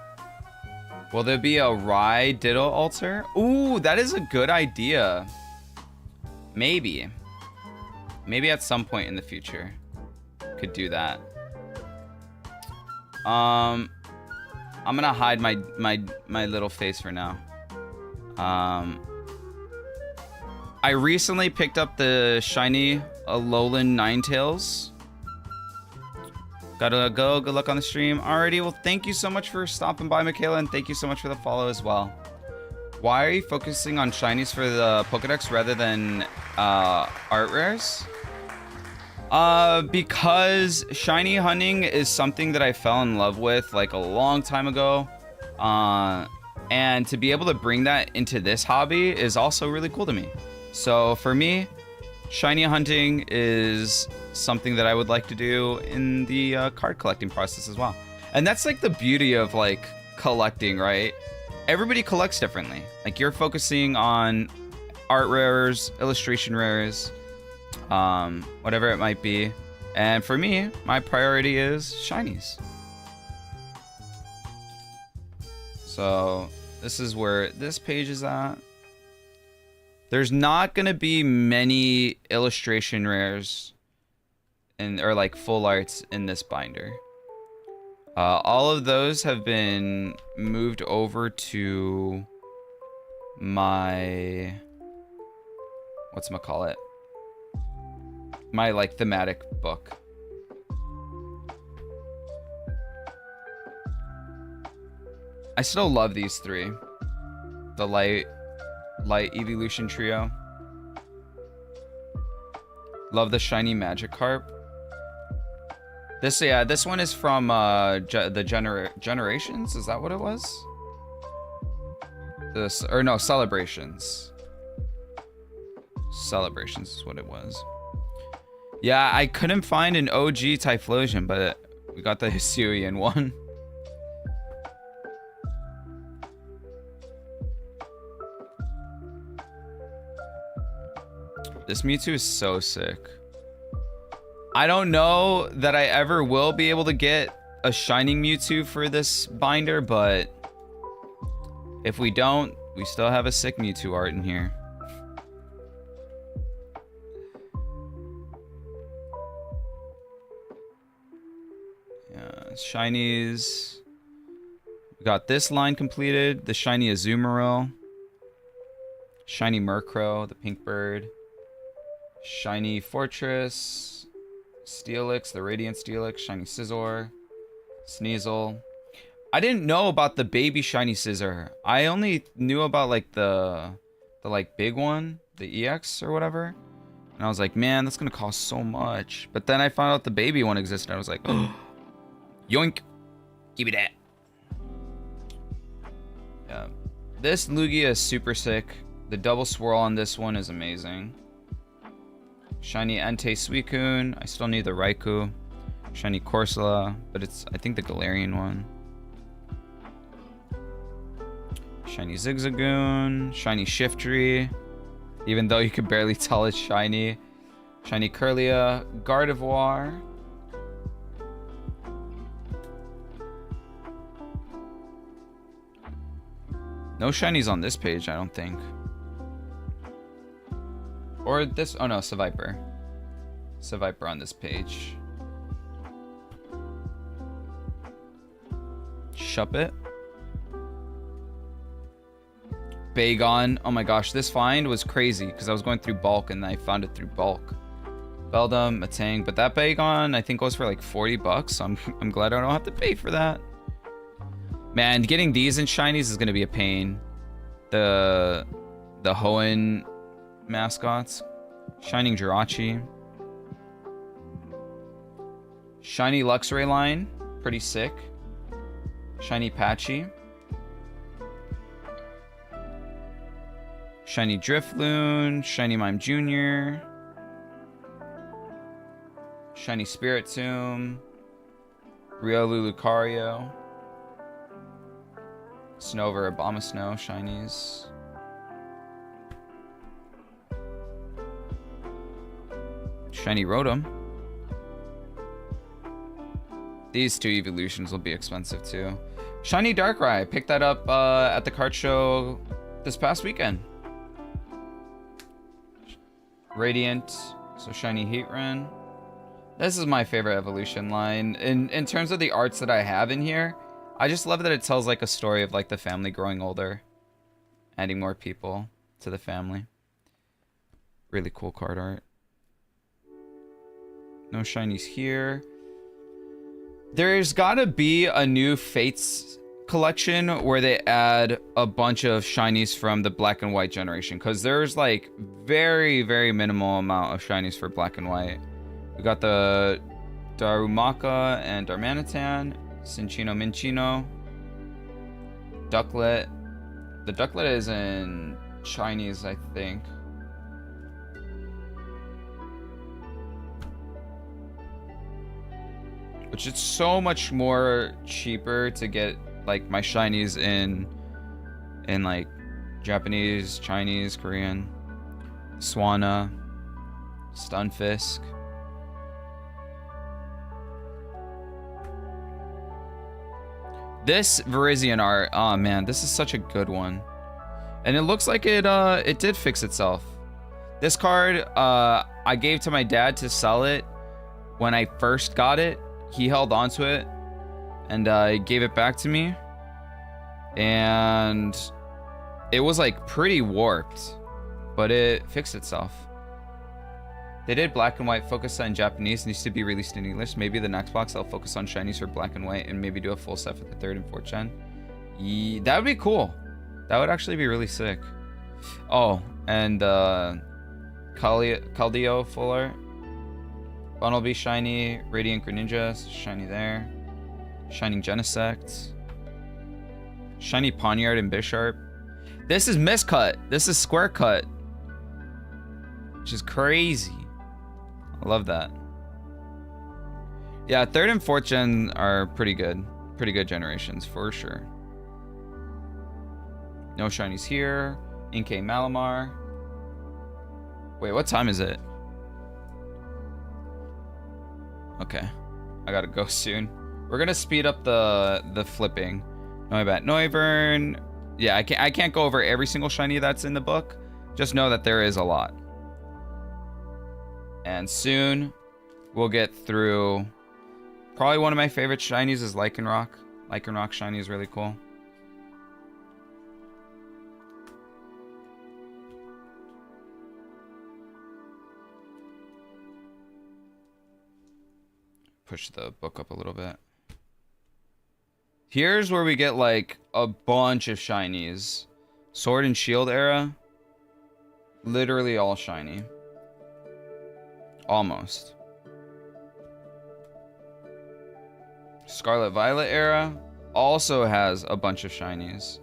Speaker 1: Will there be a Rye Ditto altar? Ooh, that is a good idea. Maybe. Maybe at some point in the future. Could do that. I'm gonna hide my little face for now. I recently picked up the shiny Alolan Ninetales. Gotta go. Good luck on the stream. Alrighty, well, thank you so much for stopping by, Michaela, and thank you so much for the follow as well. Why are you focusing on shinies for the Pokedex rather than art rares? Because shiny hunting is something that I fell in love with like a long time ago. And to be able to bring that into this hobby is also really cool to me. So for me, shiny hunting is something that I would like to do in the card collecting process as well. And that's like the beauty of like collecting, right? Everybody collects differently. Like you're focusing on art rares, illustration rares, whatever it might be. And for me, my priority is shinies. So this is where this page is at. There's not gonna be many illustration rares or like full arts in this binder. All of those have been moved over to my, whatchamacallit, my like thematic book. I still love these three. The light evolution trio. Love the shiny Magikarp. This one is from the Generations. Is that what it was? No, Celebrations. Celebrations is what it was. Yeah, I couldn't find an OG Typhlosion, but we got the Hisuian one. This Mewtwo is so sick. I don't know that I ever will be able to get a Shining Mewtwo for this binder, but if we don't, we still have a sick Mewtwo art in here. Yeah, shinies. We got this line completed. The shiny Azumarill. Shiny Murkrow, the pink bird. Shiny Fortress, Steelix, the Radiant Steelix, Shiny Scizor, Sneasel. I didn't know about the baby Shiny Scizor. I only knew about like the like big one, the EX or whatever. And I was like, man, that's gonna cost so much. But then I found out the baby one existed. I was like, oh, yoink, give me that. Yeah, this Lugia is super sick. The double swirl on this one is amazing. Shiny Entei Suicune. I still need the Raikou. Shiny Corsola, but it's, I think, the Galarian one. Shiny Zigzagoon. Shiny Shiftry. Even though you can barely tell it's shiny. Shiny Kirlia. Gardevoir. No shinies on this page, I don't think. Or this, oh no, Seviper. Seviper on this page. Shuppet. Bagon. Oh my gosh, this find was crazy because I was going through bulk and I found it through bulk. Beldum, Matang, but that Bagon I think goes for like 40 bucks. So I'm glad I don't have to pay for that. Man, getting these in shinies is gonna be a pain. The Hoenn mascots. Shining Jirachi. Shiny Luxray line, pretty sick. Shiny Patchy. Shiny Drifloon, Shiny Mime Jr. Shiny Spiritomb. Riolu Lucario. Snover, Abomasnow, shinies. Shiny Rotom. These two evolutions will be expensive too. Shiny Darkrai, picked that up at the card show this past weekend. Radiant, so shiny Heatran. This is my favorite evolution line. In terms of the arts that I have in here, I just love that it tells like a story of like the family growing older. Adding more people to the family. Really cool card art. No shinies here. There's gotta be a new Fates collection where they add a bunch of shinies from the black and white generation, because there's like very, very minimal amount of shinies for black and white. We got the Darumaka and Darmanitan, Cinccino Minccino, Ducklet. The Ducklet is in Chinese, I think. Which is so much more cheaper to get like my shinies in like Japanese, Chinese, Korean. Swanna, Stunfisk. This Virizion art, oh man, this is such a good one. And it looks like it did fix itself. This card, I gave to my dad to sell it when I first got it. He held onto it and gave it back to me. And it was like pretty warped, but it fixed itself. They did black and white focus on Japanese, needs to be released in English. Maybe the next box I'll focus on shinies for black and white and maybe do a full set for the 3rd and 4th gen. That would be cool. That would actually be really sick. Oh, and Caldeo Fuller. Bunnelby shiny, Radiant Greninja, shiny there. Shining Genesect. Shiny Poniard and Bisharp. This is miscut. This is square cut. Which is crazy. I love that. Yeah, 3rd and 4th gen are pretty good. Pretty good generations, for sure. No shinies here. Inkay Malamar. Wait, what time is it? Okay, I gotta go soon. We're gonna speed up the flipping. Noibat Noivern. Yeah, I can't go over every single shiny that's in the book. Just know that there is a lot. And soon we'll get through. Probably one of my favorite shinies is Lycanroc. Lycanroc shiny is really cool. Push the book up a little bit. Here's where we get like a bunch of shinies. Sword and Shield era. Literally all shiny. Almost. Scarlet Violet era also has a bunch of shinies.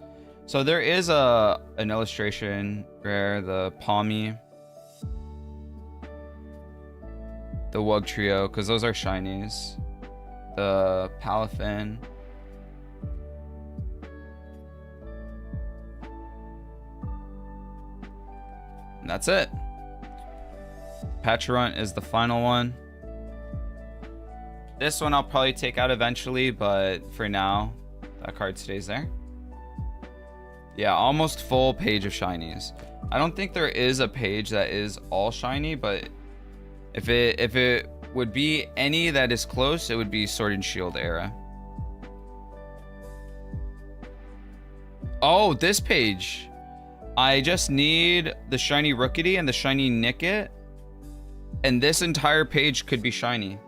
Speaker 1: So there is an illustration rare, the Palmy, the Wug Trio, because those are shinies. The Palafin. And that's it. Patcharunt is the final one. This one I'll probably take out eventually, but for now, that card stays there. Yeah, almost full page of shinies. I don't think there is a page that is all shiny, but if it would be any that is close, it would be Sword and Shield era. Oh, this page. I just need the shiny Rookity and the shiny Nickit. And this entire page could be shiny.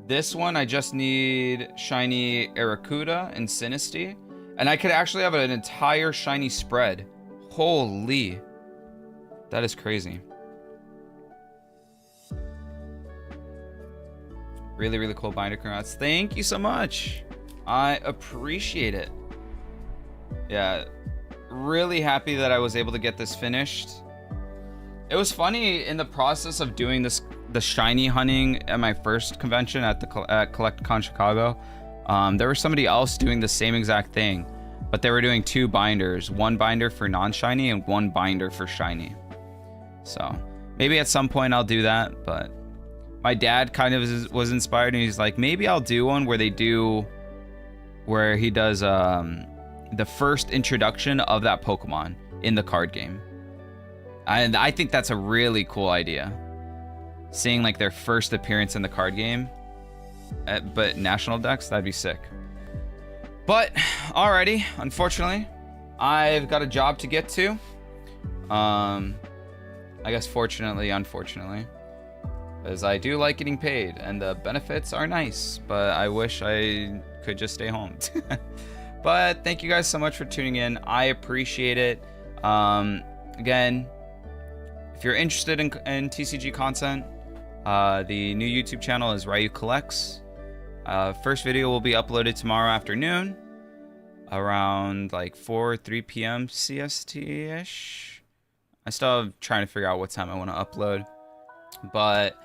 Speaker 1: This one, I just need shiny Aracuda and Sinisty. And I could actually have an entire shiny spread. Holy. That is crazy. Really, really cool binder. Congrats. Thank you so much. I appreciate it. Yeah. Really happy that I was able to get this finished. It was funny in the process of doing this, the shiny hunting at my first convention at the CollectCon Chicago. There was somebody else doing the same exact thing, but they were doing 2 binders, 1 binder for non-shiny and 1 binder for shiny. So maybe at some point I'll do that, but my dad kind of was inspired and he's like, maybe I'll do one where he does the first introduction of that Pokemon in the card game. And I think that's a really cool idea. Seeing like their first appearance in the card game, but national decks, that'd be sick. But alrighty, unfortunately, I've got a job to get to. I guess fortunately, unfortunately, because I do like getting paid and the benefits are nice, but I wish I could just stay home. But thank you guys so much for tuning in. I appreciate it. Again, if you're interested in TCG content, the new YouTube channel is Ryu Collects. First video will be uploaded tomorrow afternoon around like 3 p.m. CST-ish. I still am trying to figure out what time I want to upload. But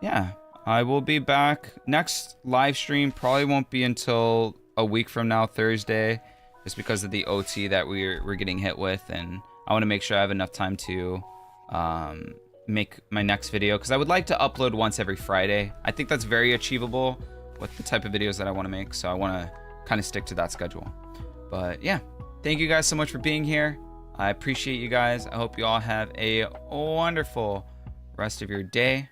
Speaker 1: yeah, I will be back. Next live stream probably won't be until a week from now, Thursday, just because of the OT that we're getting hit with, and I want to make sure I have enough time to make my next video, because I would like to upload once every Friday. I think that's very achievable with the type of videos that I want to make, so I want to kind of stick to that schedule. But yeah, thank you guys so much for being here. I appreciate you guys. I hope you all have a wonderful rest of your day,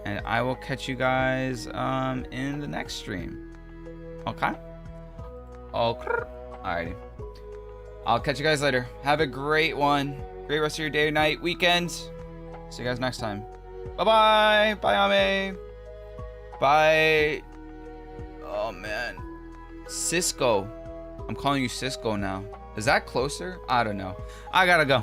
Speaker 1: and I will catch you guys in the next stream. Okay? Alrighty. I'll catch you guys later. Have a great one. Great rest of your day, night, weekend. See you guys next time. Bye-bye. Bye, Ame. Bye. Oh, man. Cisco. I'm calling you Cisco now. Is that closer? I don't know. I gotta go.